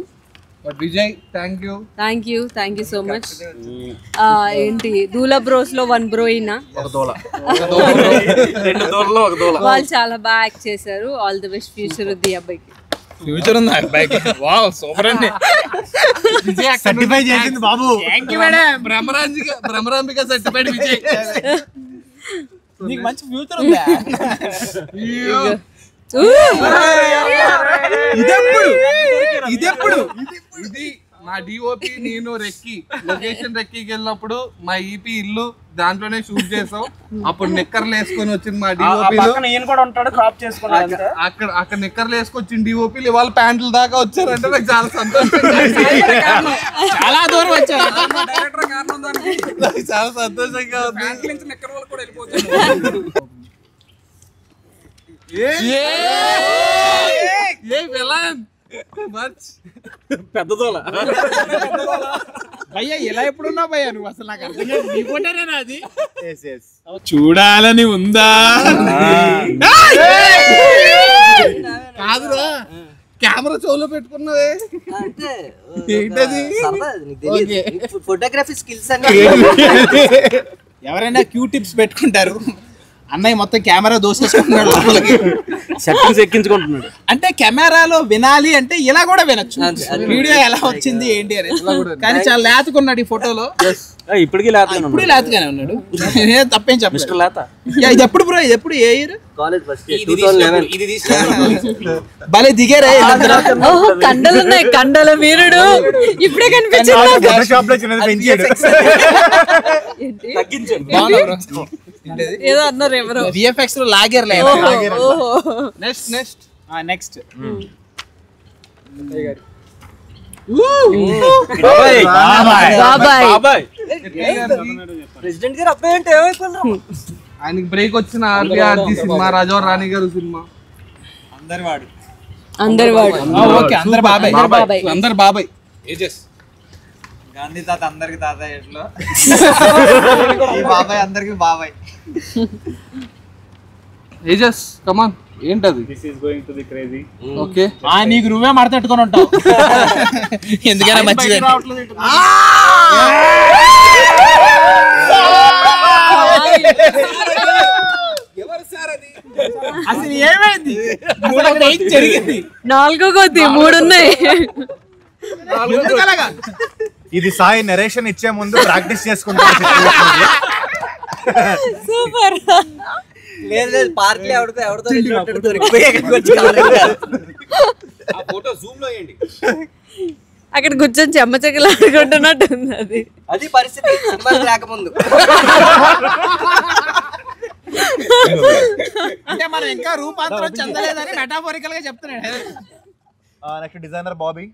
But Vijay thank you so much. ఏంటి దూల బ్రోస్ లో 1 బ్రో అయినా వాళ్ళు చాలా బాగా యాక్ట్ చేశారు. ఆల్ ది బెస్ట్ ఫ్యూచర్ ఉంది అబ్బాయికి. ఫ్యూచర్ ఉంది అబ్బాయికి. వావ్ సూపర్ అండి. విజయ్ సర్టిఫై చేసింది బాబు. Thank you madam. Brahmarambika certified Vijay. నీకు మంచి ఫ్యూచర్ ఉందా? ఇదెప్పుడు ఇది మా డిఓపి నేను రెక్కి లొకేషన్ రెక్కికి వెళ్ళినప్పుడు మా ఈపీ ఇల్లు దాంట్లోనే షూట్ చేసాం. అప్పుడు నిక్కర్లు వేసుకొని వచ్చింది మా డిఓపి. అక్కడ నిక్కర్లు వేసుకొచ్చింది డిఓపీలు. ఇవాళ ప్యాంట్లు దాకా వచ్చారంటే నాకు చాలా సంతోషం. చాలా దూరం వచ్చారు. నాకు చాలా సంతోషంగా ఉంది. పెద్దదోల భయ్యా ఎలా ఎప్పుడున్నా భయ్యా నువ్వు? అసలు నాకు అర్థం కాదు. నీ ఫోటోనేనా అది? చూడాలని ఉందా? కాదురా కెమెరా చెవులో పెట్టుకున్నావే ఏంటది? ఫోటోగ్రఫీ స్కిల్స్ అని ఎవరైనా క్యూ టిప్స్ పెట్టుకుంటారు. అన్నయ్య మొత్తం కెమెరా దోసేసుకుంటున్నాడు లోపలికి. సెట్టింగ్స్ ఎక్కించుకుంటున్నాడు. అంటే కెమెరాలో వినాలి అంటే ఇలా కూడా వినొచ్చు. వీడియో ఎలా వచ్చింది ఏంటి అని. కానీ చాలా లేతకున్నాడు ఈ ఫోటోలో. ఇప్పటికీ లేతగానే ఉన్నాడు. తప్పేం చెప్పలేదు. లేత ఇది ఎప్పుడు బ్రో? ఇది ఎప్పుడు? ఏ ఇయర్? College first year 2011. భలే దిగారే. కండలు ఉన్నాయి. కండల వీరుడు ఇప్పుడే కనిపించింది. ఏదో అన్నారు ఎవరో. VFX లో లాగర్ లేదు. నెక్స్ట్ బాబాయ్ ప్రెసిడెంట్ గారు అబ్బాయి అంటే ఏమైపోయినారు? ఆయనకి బ్రేక్ వచ్చిన ఆర్బిఆర్జీ సినిమా, రాజవర్ రాణి గారు సినిమా. అందరి వాడు. ఓకే అందరు బాబాయ్. అందరు బాబాయ్. గాంధీ తాత అందరికి తాత ఎట్లో ఈ బాబాయ్ అందరికి బాబాయ్. ఏజస్ కమాన్ ఏంటది? This is going to be crazy. Okay నీకు నువ్వే మడతట్టుకొని ఉంటావు. ఎందుకైనా మంచిది. జరిగింది 4వ కొద్ది 3 ఉన్నాయి. ఇది సాయి నరేషన్ ఇచ్చే ముందు ప్రాక్టీస్ చేసుకుంటారు. సూపర్. లేదు లేదు పార్క్లో ఎవరితో దొరికిపోయి ఎక్కడికి వచ్చి ఆ ఫోటో జూమ్ లో వేయండి. అక్కడ కూర్చొని చెమ్మచెక్కలు ఆడుకుంటున్నట్టు ఉంది అది. అది పరిస్థితి సినిమాకి రాకముందు. అంటే మనం ఇంకా రూపాంతరం చెందలేదని మెటాఫోరికల్ గా చెప్తున్నాడు. Next designer Bobby.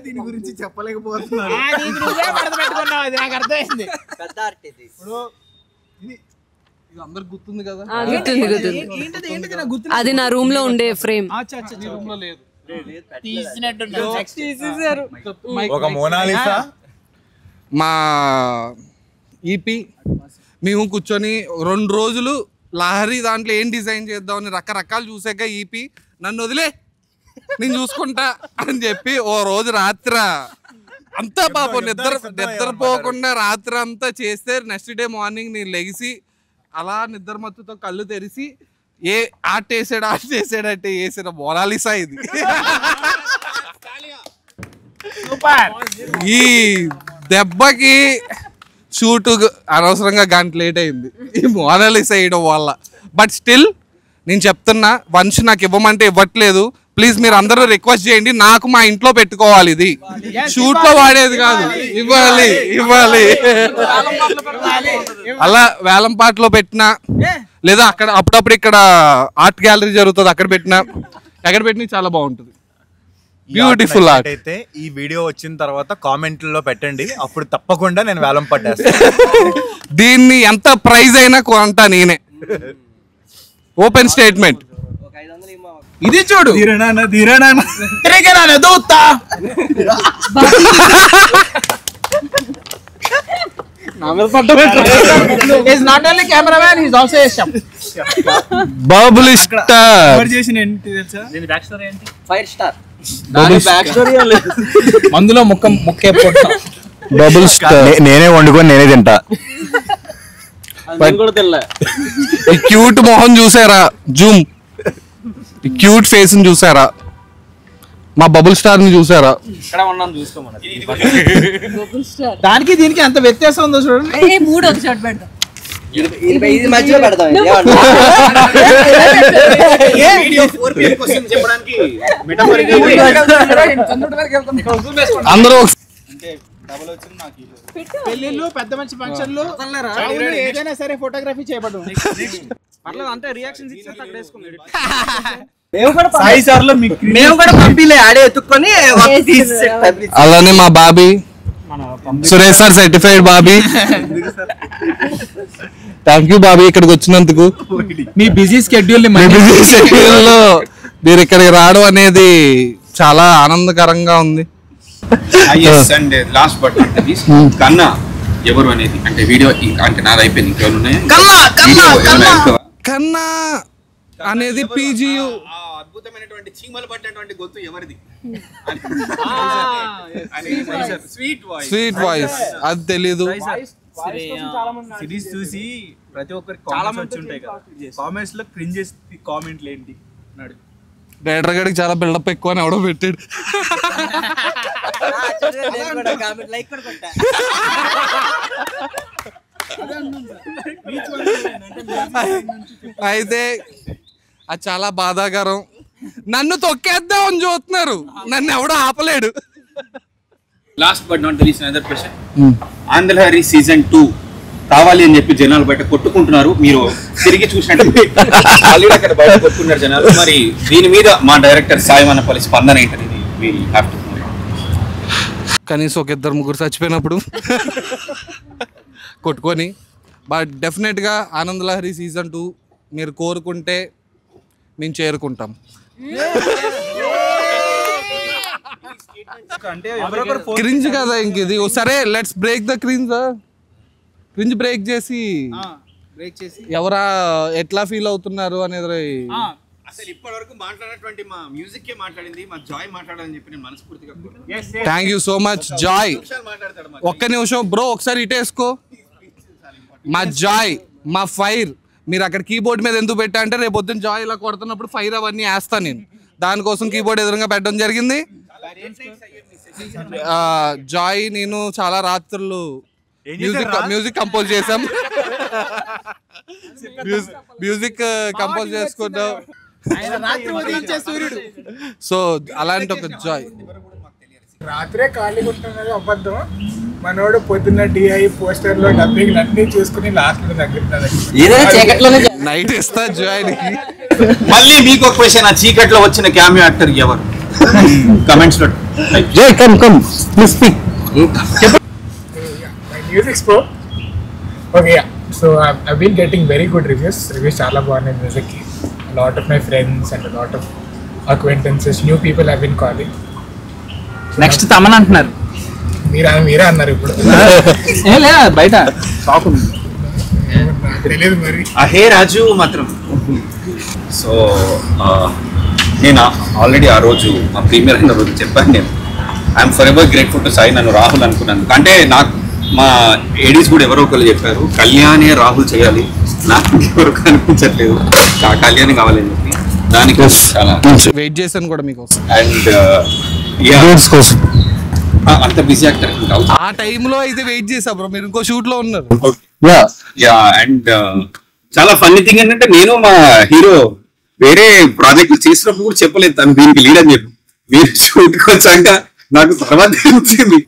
దీని గురించి చెప్పలేకపోతున్నాను. నాకు అర్థమైంది. పెద్ద ఆర్ట్ ఇది. ఇప్పుడు ఇది అందరికి గుర్తుంది కదా? గుర్తుంది. అది నా రూమ్ లో ఉండే ఫ్రేమ్. రూమ్ లో లేదు. ఒక మోనాలిసా. మా ఈపీ మేము కూర్చొని 2 రోజులు లహరి దాంట్లో ఏం డిజైన్ చేద్దామని రకరకాలు చూసాక ఈపీ నన్ను వదిలే నేను చూసుకుంటా అని చెప్పి ఓ రోజు రాత్రి అంతా పాపం నిద్రపోకుండా రాత్రి అంతా చేస్తే నెక్స్ట్ డే మార్నింగ్ నేను లెగిసి అలా నిద్రమత్తుతో కళ్ళు తెరిచి ఏ ఆర్ట్ వేసాడంటే వేసిన మోనాలిసా ఇది. ఈ దెబ్బకి షూట్ అనవసరంగా గంట లేట్ అయింది ఈ మోనాలిసా వేయడం వల్ల. బట్ స్టిల్ నేను చెప్తున్నా, వంశ్ నాకు ఇవ్వమంటే ఇవ్వట్లేదు. ప్లీజ్ మీరు అందరూ రిక్వెస్ట్ చేయండి, నాకు మా ఇంట్లో పెట్టుకోవాలి, ఇది షూట్ లో వాడేది కాదు. ఇవ్వాలి అలా వేలంపాటలో పెట్టినా లేదా అక్కడ అప్పుడప్పుడు ఇక్కడ ఆర్ట్ గ్యాలరీ జరుగుతుంది అక్కడ పెట్టినా చాలా బాగుంటుంది. Beautiful art. అయితే ఈ వీడియో వచ్చిన తర్వాత కామెంట్లలో పెట్టండి, అప్పుడు తప్పకుండా నేను వేలం పట్టేస్తాను. దీన్ని ఎంత ప్రైజ్ అయినా కొంటా నేనే. Open statement. ఇది చూడు. He's not only cameraman, he's also a chef. Bubble star. Fire star. మందులో ముక్కే బబుల్ స్టార్. నేనే వండుకొని నేనే తింటా. ఈ క్యూట్ మొహం చూసారా? జూమ్. ఈ క్యూట్ ఫేస్ ని చూసారా? మా బబుల్ స్టార్ ని చూసారా? దానికి దీనికి ఎంత వ్యత్యాసం ఉందో చూడండి. 3 ఒక షాట్ పెడదాం. ఇది మధ్యలో పెడదాం. అందరూ పెళ్లిళ్ళు, పెద్ద మంచి ఫంక్షన్లు, ఏదైనా సరే ఫోటోగ్రఫీ చేయబడు. అంటే రియాక్షన్స్ ఇచ్చి మేము కూడా పంపిలే ఆడే ఎత్తుక్కొని. అలానే మా Bobby Suresh sir certified Bobby. Thank you Bobby ఇక్కడికి వచ్చినందుకు. మీ బిజీ స్కెడ్యూల్ లో మీరు ఇక్కడికి రావడం అనేది చాలా ఆనందకరంగా ఉంది. And last but not least కన్నా ఎవరు అనేది అంటే వీడియో అంటే నాది అయిపోయింది. ఇంకేమైనా కన్నా అనేది పీజీయు అద్భుతమైనటువంటి చీమలు పట్టినటువంటి గొంతు ఎవరిది? స్వీట్ వాయిస్ అది తెలీదు. సిరీస్ చూసి ప్రతి ఒక్కరికి కామెంట్స్ వచ్చి ఉంటాయి కదా, కామెంట్స్ లో క్రింజ్ కామెంట్లు ఏంటి అన్నాడు. డైరెక్టర్ గారికి చాలా బిల్డప్ ఎక్కువ అని ఎవడో పెట్టాడు. అయితే అది చాలా బాధాకరం. నన్ను తొక్కేద్దామని చూస్తున్నారు, నన్ను ఎవడో ఆపలేడు. Last but not least another question. ఆంధ్రహరి సీజన్ 2 కావాలి అని చెప్పి జనాలు బయట కొట్టుకుంటున్నారు. మీరు తిరిగి చూసినట్టు ఆల్రెడీ అక్కడ బయట కొట్టుకున్నారు జనాలు. మరి దీని మీద మా డైరెక్టర్ సాయి వనపల్లి స్పందన ఏంటనేది వీల్ హావ్ టు నో. కనీసం ఒక 2-3 చచ్చిపోయినప్పుడు కొట్టుకొని. బట్ డెఫినెట్గా ఆనందలహరి సీజన్ 2 మీరు కోరుకుంటే మేము చేరుకుంటాం. క్రింజ్ కదా ఇంక ఇది. సరే let's break the cringe. Cringe break చేసి ఎవరా ఎట్లా ఫీల్ అవుతున్నారు అనేది అసలు ఇప్పటివరకు మాట్లాడినటువంటి మా మ్యూజిక్ మాట్లాడింది, మా జాయ్ మాట్లాడాలని చెప్పి నేను మనస్ఫూర్తిగా thank you so much Joy. ఒక్క నిమిషం బ్రో, ఒకసారి ఇటేసుకో. మా జాయ్, మా ఫైర్ మీరు అక్కడ కీబోర్డ్ మీద ఎందుకు పెట్టా అంటే రేపు పొద్దున్న జాయ్ ఇలా కొడుతున్నప్పుడు ఫైర్ అవన్నీ వేస్తాను నేను. దానికోసం కీబోర్డ్ ఎదురుగా పెట్టడం జరిగింది. జాయ్ నేను చాలా రాత్రులు మ్యూజిక్ కంపోజ్ చేసాం. మ్యూజిక్ కంపోజ్ చేసుకుంటాం. సో అలాంటి ఒక జాయ్. రాత్రే ఖాళీగా ఉంటున్నది అబద్ధం. మనోడు పొద్దున్న డిఐ పోస్టర్ లో డబ్బింగ్ అన్ని చూసుకుని లాస్ట్ నైట్ ఇస్తా జాయ్. మళ్ళీ మీకు ఒక క్వశ్చన్, ఆ చీకట్లో వచ్చిన క్యామియో యాక్టర్ ఎవరు? కమెంట్స్ లో Jai come please speak. My music pro. Okay ya, so I been getting very good reviews చాలా బాగున్నాయి మ్యూజిక్ కి. Lot of my friends and lot of acquaintances, new people have been calling. Next Thaman అంటున్నారు. మీరే అన్నారు ఇప్పుడు. బయట shop తెలియదు మరి. అహే రాజు మాత్రం. సో నేను ఆల్రెడీ ఆ రోజు మా ప్రీమియర్ అయిన రోజు చెప్పాను, నేను I'm for ever grateful to Sai. నన్ను రాహుల్ అనుకున్నాను అంటే నాకు మా ఏడీస్ కూడా ఎవరో ఒకరు చెప్పారు కళ్యాణే రాహుల్ చేయాలి, నాకు ఎవరు కనిపించట్లేదు, కళ్యాణ్ కావాలని చెప్పి దానికోసం చాలా వెయిట్ చేశాను కూడా మీకోసం. అండ్ అంత బిజీ యాక్టర్ ఆ టైంలో అయితే వెయిట్ చేసా బ్రో, మీరు ఇంకో షూట్ లో ఉన్నారు. అండ్ చాలా ఫన్నీ థింగ్ ఏంటంటే నేను మా హీరో వేరే ప్రాజెక్ట్ చేసినప్పుడు కూడా చెప్పలేదు తను దీనికి లీడ్ అని చెప్పి. మీరు షూట్కి వచ్చాక నాకు తర్వాత తెలిసింది.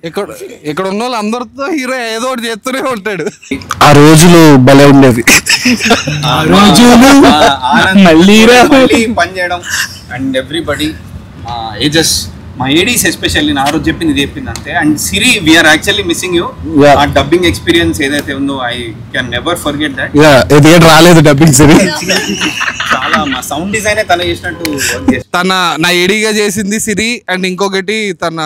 ఇక్కడ ఉన్న వాళ్ళు అందరితో హీరో ఏదో ఒకటి చేస్తూనే ఉంటాడు. ఆ రోజులు భలే ఉండేది. మళ్ళీ పని చేయడం అండ్ ఎవ్రీబడి ఏజెస్ మా ఏడీస్ ఎస్పెషల్లీ నా రోజు చెప్పింది ఇది చెప్పింది అంతే. And Siri we are actually missing you. ఆ డబ్బింగ్ ఎక్స్పీరియన్స్ ఏదైతే ఉందో I can never forget that. రాలేదు డబ్బింగ్ సిరి. చాలా మా సౌండ్ డిజైన్ తన చేసినట్టు తన నా ఏడీగా చేసింది సిరి. అండ్ ఇంకొకటి తన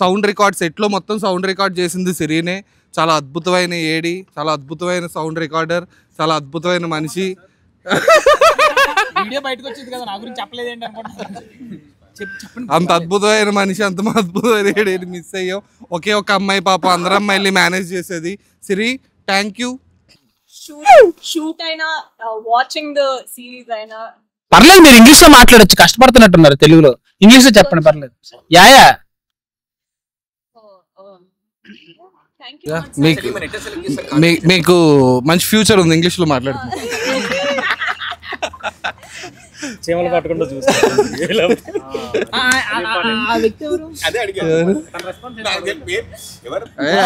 సౌండ్ రికార్డ్ సెట్ లో మొత్తం సౌండ్ రికార్డ్ చేసింది సిరినే. చాలా అద్భుతమైన ఏడి, చాలా అద్భుతమైన సౌండ్ రికార్డర్, చాలా అద్భుతమైన మనిషి. వీడియో బయటకు వచ్చింది కదా, నా గురించి చెప్పలేదు ఏంటి అనుకుంటున్నాను. అంత అద్భుతమైన మనిషి, అంత అద్భుతమైన ఏడేది మిస్ అయ్యాం. ఒకే ఒక అమ్మాయి పాప అందరు అమ్మాయిల్ని మేనేజ్ చేసేది. సిరి థ్యాంక్ యూ. షూట్ అయినా వాచింగ్ ద సిరీస్ అయినా పర్లేదు, మీరు ఇంగ్లీష్ లో మాట్లాడొచ్చు, కష్టపడుతున్నట్టున్నారు తెలుగులో. ఇంగ్లీష్ లో చెప్పండి పర్లేదు. యాయా మీకు మంచి ఫ్యూచర్ ఉంది ఇంగ్లీష్ లో మాట్లాడుతుంది. చీమలు పట్టుకుంటూ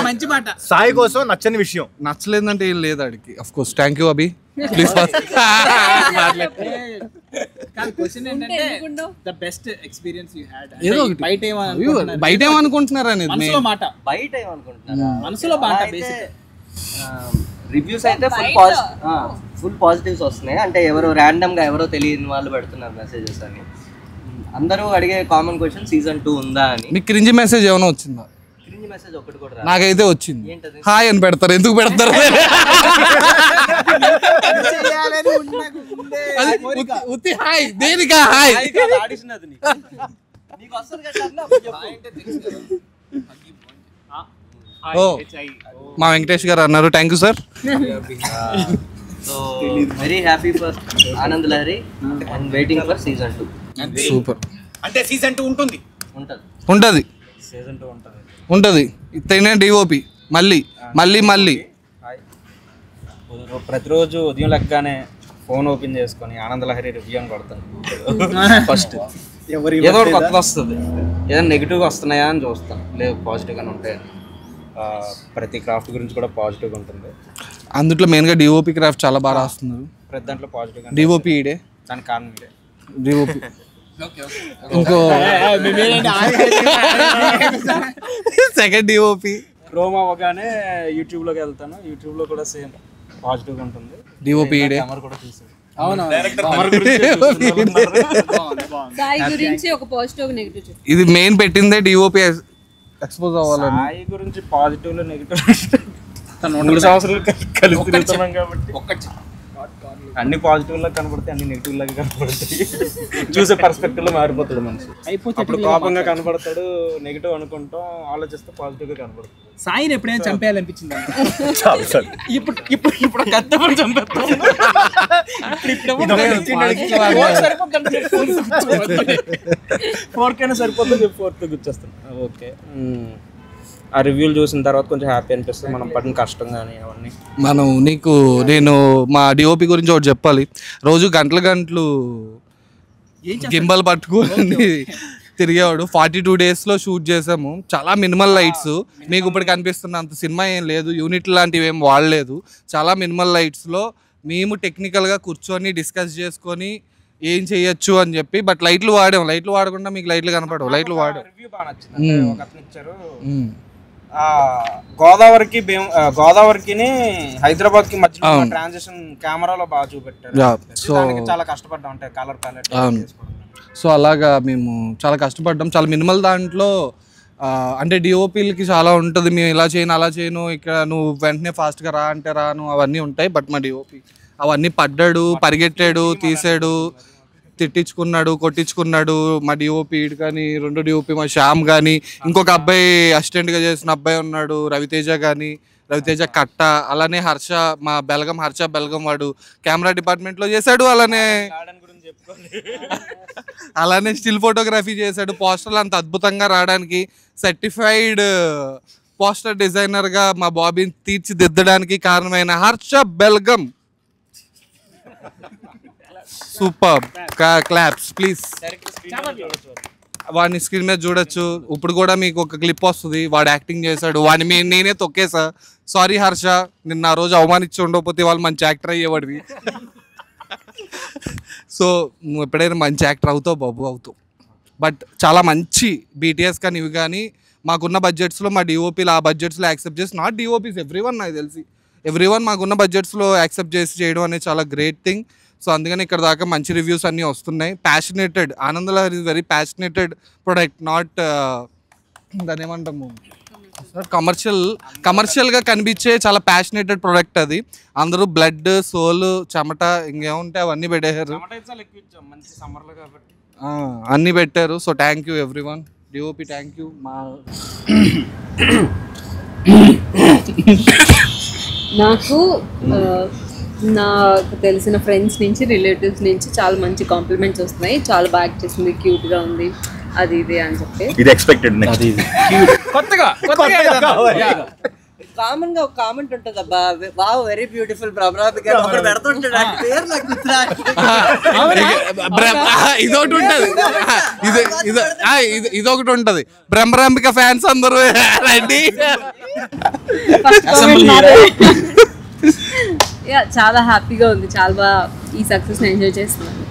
మంచి మాట. సాయి కోసం నచ్చని విషయం నచ్చలేదంటే ఏం లేదు అడిగి. Of course thank you Abhi, please. Question ఏంటంటే the best experience you had. ఏదో ఒకటి బయట ఏమనుకుంటున్నారు అనేది మనసులో మాట. బయట ఏమనుకుంటున్నారా? మనసులో మాట. బేసిక్ రివ్యూస్ అయితే ఫుల్ పాజిటివ్స్ వస్తున్నాయి. అంటే ఎవరో ర్యాండమ్ గా ఎవరో తెలియని వాళ్ళు పెడుతున్నారు మెసేజెస్ అని. అందరూ అడిగే కామన్ క్వశ్చన్ సీజన్ 2 ఉందా అని. మీకు క్రింజ్ మెసేజ్ ఏమైనా వచ్చిందా? క్రింజ్ మెసేజ్ ఒకటి కూడా నాకైతే వచ్చింది. హాయ్ అని పెడతారు, ఎందుకు పెడతారు? హాయ్ దేనికా? హాయ్ మా వెంకటేష్ గారు అన్నారు. Thank you sir. So very happy for Anand Lahari and waiting for season 2. Super. అంటే సీజన్ 2 ఉంటుంది. ఉంటది సీజన్ 2 ఉంటుంది. ఉంటది. ఇతనే డిఓపి మళ్ళీ మళ్ళీ మళ్ళీ ప్రతిరోజు ఉదయం లెక్కగానే ఫోన్ ఓపెన్ చేసుకొని ఆనంద్ లహరి రివ్యూ అని కొడతాను. ఫస్ట్ ఏదో ఒకటి కొత్తది వస్తుంది. ఏదైనా నెగిటివ్గా వస్తున్నాయా అని చూస్తాను, లేదు పాజిటివ్గానే ఉంటాయని. ప్రతి క్రాఫ్ట్ గురించి కూడా పాజిటివ్గా ఉంటుంది. అందులో మెయిన్గా డిఓపి క్రాఫ్ట్ చాలా బాగా రాస్తున్నారు. ప్రతి దాంట్లో పాజిటివ్గా. డిఓపి ఇడే, దానికి కారణం ఇదే. డిఓపి ఇంకో సెకండ్ డిఓపి రోమ్ అవ్వగానే యూట్యూబ్లోకి వెళ్తాను. యూట్యూబ్లో కూడా సేమ్ పాజిటివ్గా ఉంటుంది. డిఓపి ఇడే కూడా చూసాను. సాయి గురించి ఒక పాజిటివ్ ఒక నెగటివ్. ఇది మెయిన్ పెట్టిందే డిఓపి ఎక్స్పోజ్ అవ్వాలని. సాయి గురించి పాజిటివ్ నెగిటివ్ 3 సంవత్సరాలు కలిసి తిరుగుతున్నాం కాబట్టి అన్ని పాజిటివ్ లాగా కనపడతాయి, అన్ని నెగిటివ్ లాగా కనపడతాయి. చూసే పర్స్పెక్టివ్ లో మారిపోతాడు మనిషి. అప్పుడు కోపంగా కనపడతాడు, నెగిటివ్ అనుకుంటాం, ఆలోచిస్తే పాజిటివ్ గా కనపడతాడు. సాయిని ఎప్పుడైనా చంపేయాలనిపించింది? ఇప్పుడు కత్తపడి చంపేస్తాం. ఫోర్కైనా సరిపోతుంది, ఫోర్త్ గుర్చేస్తాను. ఓకే, ఆ రివ్యూలు చూసిన తర్వాత కొంచెం హ్యాపీ అనిపిస్తుంది. మనం పడిన కష్టం కానీ అవన్నీ. నేను మా డిఓపి గురించి ఒకటి చెప్పాలి. రోజు గంటలు గింబల్ పట్టుకొని తిరిగేవాడు. 42 daysలో షూట్ చేసాము. చాలా మినిమల్ లైట్స్, మీకు ఇప్పుడు కనిపిస్తున్న అంత సినిమా ఏం లేదు, యూనిట్ లాంటివి ఏం వాడలేదు. చాలా మినిమల్ లైట్స్లో మేము టెక్నికల్గా కూర్చొని డిస్కస్ చేసుకొని ఏం చేయొచ్చు అని చెప్పి. బట్ లైట్లు వాడకుండా మీకు లైట్లు కనపడవు. లైట్లు వాడాం. గోదావరికి హైదరాబాద్ కి మధ్య ట్రాన్సిషన్ కెమెరాలో బాగా చూపెట్టారు. చాలా కష్టపడ్డాం, అంటే కలర్ ప్యాలెట్. సో అలాగా మేము చాలా కష్టపడ్డాం. చాలా మినిమల్ దాంట్లో అంటే డిఓపీలకి చాలా ఉంటుంది, మేము ఇలా చేయను అలా చేయను, ఇక్కడ నువ్వు వెంటనే ఫాస్ట్గా రా అంటే రాను, అవన్నీ ఉంటాయి. బట్ మా డిఓపి అవన్నీ పడ్డాడు, పరిగెట్టాడు, తీసాడు, తిట్టించుకున్నాడు, కొట్టించుకున్నాడు. మా డిఓపి కానీ 2 డిఓపి మా శ్యామ్ కానీ, ఇంకొక అబ్బాయి అసిస్టెంట్గా చేసిన అబ్బాయి ఉన్నాడు రవితేజ కానీ, రవితేజ కట్ట, అలానే హర్ష, మా హర్ష బెల్గం వాడు కెమెరా డిపార్ట్మెంట్లో చేశాడు. అలానే స్టిల్ ఫోటోగ్రఫీ చేశాడు. పోస్టర్లు అంత అద్భుతంగా రావడానికి సర్టిఫైడ్ పోస్టర్ డిజైనర్గా మా బాబీని తీర్చిదిద్దడానికి కారణమైన Harsha Belgaum. Super, claps please. వాడిని స్క్రీన్ మీద చూడొచ్చు. ఇప్పుడు కూడా మీకు ఒక క్లిప్ వస్తుంది, వాడు యాక్టింగ్ చేశాడు. వాడిని నేనే తొక్కేసా. సారీ హర్ష, నిన్న ఆ రోజు అవమానించి ఉండకపోతే వాళ్ళు మంచి యాక్టర్ అయ్యేవాడివి. సో నువ్వు ఎప్పుడైనా మంచి యాక్టర్ అవుతావు బాబు, అవుతావు. బట్ చాలా మంచి బీటీఎస్ కానీ ఇవి కానీ మాకున్న బడ్జెట్స్లో, మా డిఓపీలు ఆ బడ్జెట్స్లో యాక్సెప్ట్ చేసి, నాట్ డిఓపీస్, ఎవ్రీవన్, నాకు తెలిసి ఎవ్రీవన్ మాకున్న బడ్జెట్స్లో యాక్సెప్ట్ చేసి చేయడం అనేది చాలా గ్రేట్ థింగ్. సో అందుకని ఇక్కడ దాకా మంచి రివ్యూస్ అన్నీ వస్తున్నాయి. Passionated, Ananda Lahari is very passionated product, not దాని ఏమంటాము కమర్షియల్గా కనిపించే చాలా ప్యాషనేటెడ్ ప్రొడక్ట్ అది. అందరూ బ్లడ్, సోల్, చెమట, ఇంకేముంటే అవన్నీ పెట్టేశారు, అన్నీ పెట్టారు. So thank you everyone. DOP thank you. నాకు తెలిసిన ఫ్రెండ్స్ నుంచి, రిలేటివ్స్ నుంచి చాలా మంచి కాంప్లిమెంట్స్ వస్తున్నాయి. చాలా బాగా యాక్ట్ చేసింది, క్యూట్గా ఉంది, అది ఇది అని చెప్పి. ఇది ఎక్స్పెక్టెడ్. కామన్ గా ఒక కామెంట్ ఉంటుంది, అబ్బా వావ్ వెరీ బ్యూటిఫుల్ బ్రహ్మరాంబిక ఒకటి పెడుతుంటాడు, ఆ పేరు నాకు గుర్తురాదు. ఇదొకటి ఉంటది, ఇదొకటి ఉంటది. బ్రహ్మరాంబిక ఫ్యాన్స్ అందరూ రండి. చాలా హ్యాపీగా ఉంది, చాలా బాగా ఈ సక్సెస్ ఎంజాయ్ చేస్తున్నాను.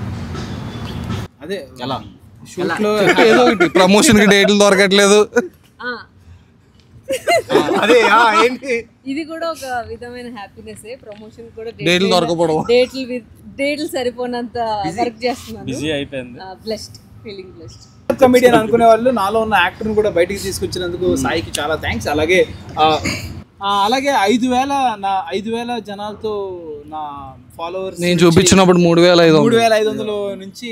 అదే ఎలా షూట్ లో ఏదో ఒకటి ప్రమోషన్ కి డేట్లు దొరకట్లేదు. ఇది కూడా ఒక విధమైన హ్యాపీనెస్. ప్రమోషన్ కూడా డేట్లు దొరకపోవడం, డేట్లు సరిపోనంత వర్క్ చేస్తున్నాను. బిజీ అయిపోయింది. Blessed, feeling blessed. కమెడియన్ అనుకునే వాళ్ళు నాలో ఉన్న యాక్టర్ని కూడా బయటికి తీసుకొచ్చినందుకు సాయికి చాలా థ్యాంక్స్. అలాగే 5,000 జనాలతో నా ఫాలోవర్స్ నేను చూపించినప్పుడు 3,500 నుంచి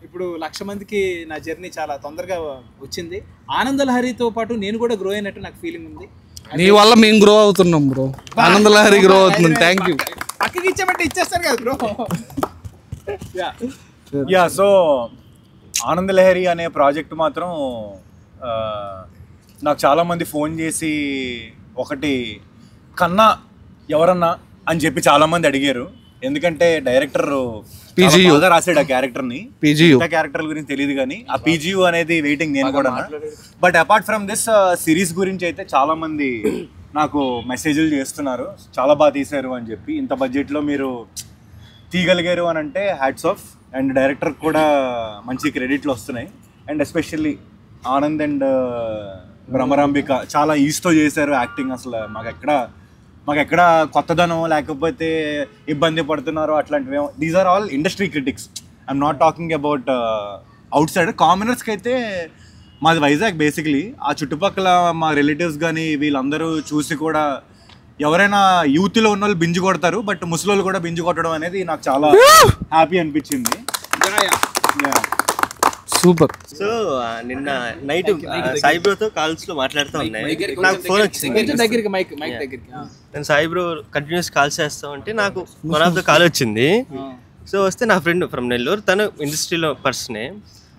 ఇప్పుడు 1,00,000 మందికి నా జర్నీ చాలా తొందరగా వచ్చింది. ఆనందలహరితో పాటు నేను కూడా గ్రో అయినట్టు నాకు ఫీలింగ్ ఉంది. నీ వల్ల మేము గ్రో అవుతున్నాం బ్రో. ఆనందలహరి గ్రో అవుతుంది. Thank you. పక్కకి ఇచ్చామంటే ఇచ్చేస్తారు కదా బ్రో. యా, సో ఆనందలహరి అనే ప్రాజెక్ట్ మాత్రం నాకు చాలామంది ఫోన్ చేసి ఒకటి కన్నా ఎవరన్నా అని చెప్పి చాలామంది అడిగారు. ఎందుకంటే డైరెక్టర్ రాసాడు ఆ క్యారెక్టర్ని. క్యారెక్టర్ గురించి తెలియదు కానీ ఆ పీజీయూ అనేది వెయిటింగ్ నేను కూడా. But apart from this series గురించి అయితే చాలామంది నాకు మెసేజ్లు చేస్తున్నారు, చాలా బాగా తీశారు అని చెప్పి. ఇంత బడ్జెట్లో మీరు తీయగలిగారు అని అంటే హ్యాట్స్ ఆఫ్. అండ్ డైరెక్టర్ కూడా మంచి క్రెడిట్లు వస్తున్నాయి. And especially Anand and Bhramarambika చాలా ఈజీతో చేశారు యాక్టింగ్. అసలు మాకు ఎక్కడ కొత్తదనం లేకపోతే ఇబ్బంది పడుతున్నారో అట్లాంటివి. These are all industry critics. I'm not talking about outside. కామనర్స్కి అయితే మాది వైజాగ్ బేసిక్లీ. ఆ చుట్టుపక్కల మా రిలేటివ్స్ కానీ వీళ్ళందరూ చూసి కూడా ఎవరైనా యూత్లో ఉన్న వాళ్ళు బింజు కొడతారు, బట్ ముసలోళ్ళు కూడా బింజు కొట్టడం అనేది నాకు చాలా హ్యాపీ అనిపించింది. సూపర్. సో నిన్న నైట్ సాయిబ్రోతో కాల్స్ లో మాట్లాడుతూ ఉన్నాయి, నాకు ఫోన్ వచ్చింది. నేను సాయిబ్రో కంటిన్యూస్ కాల్స్ చేస్తా ఉంటే నాకు వన్ ఆఫ్ ద కాల్ వచ్చింది. సో వస్తే నా ఫ్రెండ్ ఫ్రమ్ నెల్లూరు, తను ఇండస్ట్రీలో పర్సనే.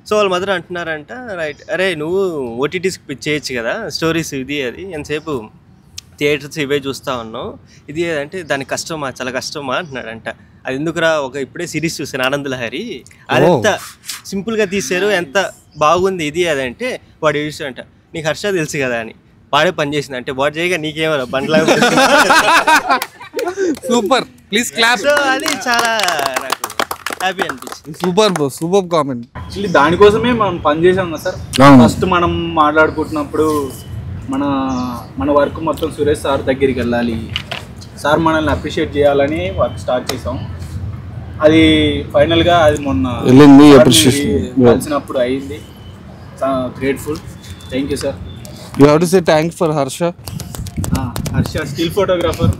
సో వాళ్ళ మదర్ అంటున్నారంట, రైట్ అరే నువ్వు ఓటీటీస్కి పిచ్ చేయొచ్చు కదా, స్టోరీస్ ఇది అది ఎంతసేపు థియేటర్స్ ఇవే చూస్తూ ఉన్నావు, ఇది అంటే దానికి కష్టమా, చాలా కష్టమా అంటున్నాడంట. అది ఎందుకురా, ఒక ఇప్పుడే సిరీస్ చూసాను ఆనందలహరి, అది ఎంత సింపుల్గా తీశారు, ఎంత బాగుంది ఇది అదంటే వాడు ఏడుస్తాడంట, నీకు హర్ష తెలుసు కదా అని. వాడే పని చేసింది అంటే వాడు చేయగా నీకేమో బండ్లా. Super, please clap. సో అది చాలా నాకు హ్యాపీ అనిపించింది. Super bro, super comment. Actually దానికోసమే మనం పని చేసాం కదా సార్. ఫస్ట్ మనం మాట్లాడుకుంటున్నప్పుడు మన వర్క్ మొత్తం సురేష్ సార్ దగ్గరికి వెళ్ళాలి, సార్ మనల్ని అప్రిషియేట్ చేయాలని వర్క్ స్టార్ట్ చేసాం. అది ఫైనల్గా అది మొన్న కలిసినప్పుడు అయింది. Grateful, thank you sir. You have to say thanks for Harsha. Harsha still photographer.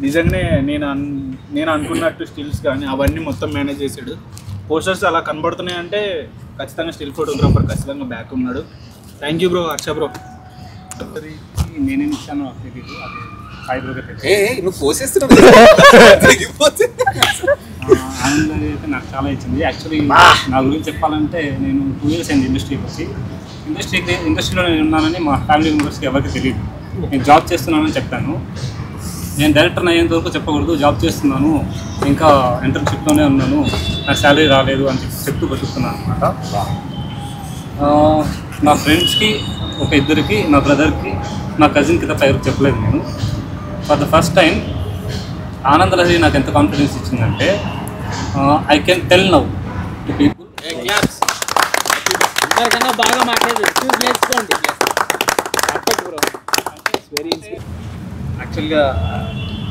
నిజంగానే నేను అనుకున్నట్టు స్టిల్స్ కానీ అవన్నీ మొత్తం మేనేజ్ చేశాడు. పోస్టర్స్ అలా కనబడుతున్నాయంటే ఖచ్చితంగా స్టిల్ ఫోటోగ్రాఫర్ ఖచ్చితంగా బ్యాక్ ఉన్నాడు. Thank you bro, Harsha bro. నేనేం ఇచ్చాను ఆనంద్ అయితే నాకు చాలా ఇచ్చింది. యాక్చువల్లీ నా గురించి చెప్పాలంటే నేను 2 years అయింది ఇండస్ట్రీకి వచ్చి. ఇండస్ట్రీలో నేను ఉన్నానని మా ఫ్యామిలీ మెంబర్స్కి ఎవరికి తెలియదు. నేను జాబ్ చేస్తున్నానని చెప్పాను. నేను డైరెక్టర్ అయ్యేంత వరకు చెప్పకూడదు, జాబ్ చేస్తున్నాను, ఇంకా ఇంటర్న్షిప్లోనే ఉన్నాను, నా శాలరీ రాలేదు అని చెప్తూ బతుకుతున్నాను అనమాట. నా ఫ్రెండ్స్కి ఒక ఇద్దరికి, నా బ్రదర్కి, నా కజిన్కి తప్ప ఎవరికి చెప్పలేదు నేను. For the first time Anand Lahari నాకు ఎంత కాన్ఫిడెన్స్ ఇచ్చిందంటే I can tell now to people. బాగా మాట్లాడేది యాక్చువల్గా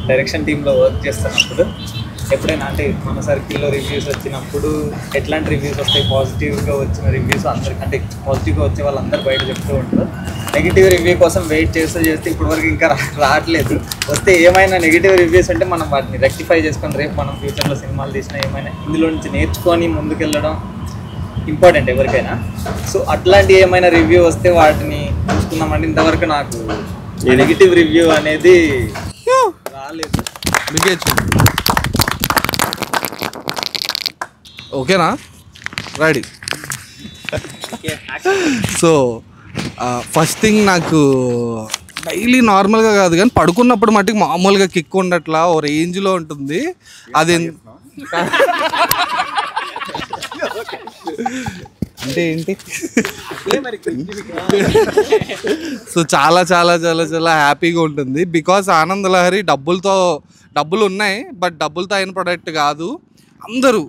డైరెక్షన్ టీంలో వర్క్ చేస్తున్నప్పుడు ఎప్పుడైనా అంటే మన సర్కిల్లో రివ్యూస్ వచ్చినప్పుడు ఎట్లాంటి రివ్యూస్ వస్తాయి, పాజిటివ్గా వచ్చిన రివ్యూస్ అందరికంటే పాజిటివ్గా వచ్చే వాళ్ళందరూ బయట చెప్తూ ఉంటారు. నెగిటివ్ రివ్యూ కోసం వెయిట్ చేస్తే ఇప్పటివరకు ఇంకా రావట్లేదు. వస్తే ఏమైనా నెగిటివ్ రివ్యూస్ ఉంటే మనం వాటిని రెక్టిఫై చేసుకొని రేపు మనం ఫ్యూచర్లో సినిమాలు తీసినా ఏమైనా ఇందులో నుంచి నేర్చుకొని ముందుకెళ్ళడం ఇంపార్టెంట్ ఎవరికైనా. సో అట్లాంటి ఏమైనా రివ్యూ వస్తే వాటిని చూసుకున్నామంటే ఇంతవరకు నాకు నెగిటివ్ రివ్యూ అనేది రాలేదు. ఓకేనా, రెడీ? సో ఫస్ట్ థింగ్, నాకు డైలీ నార్మల్గా కాదు కానీ పడుకున్నప్పుడు మట్టుకు మామూలుగా కిక్ ఉండట్లా ఓ రేంజ్లో ఉంటుంది. అది అంటే ఏంటి? సో చాలా చాలా చాలా చాలా హ్యాపీగా ఉంటుంది. బికాస్ ఆనందలహరి డబ్బులు ఉన్నాయి, బట్ డబ్బులతో అయిన ప్రొడక్ట్ కాదు. అందరూ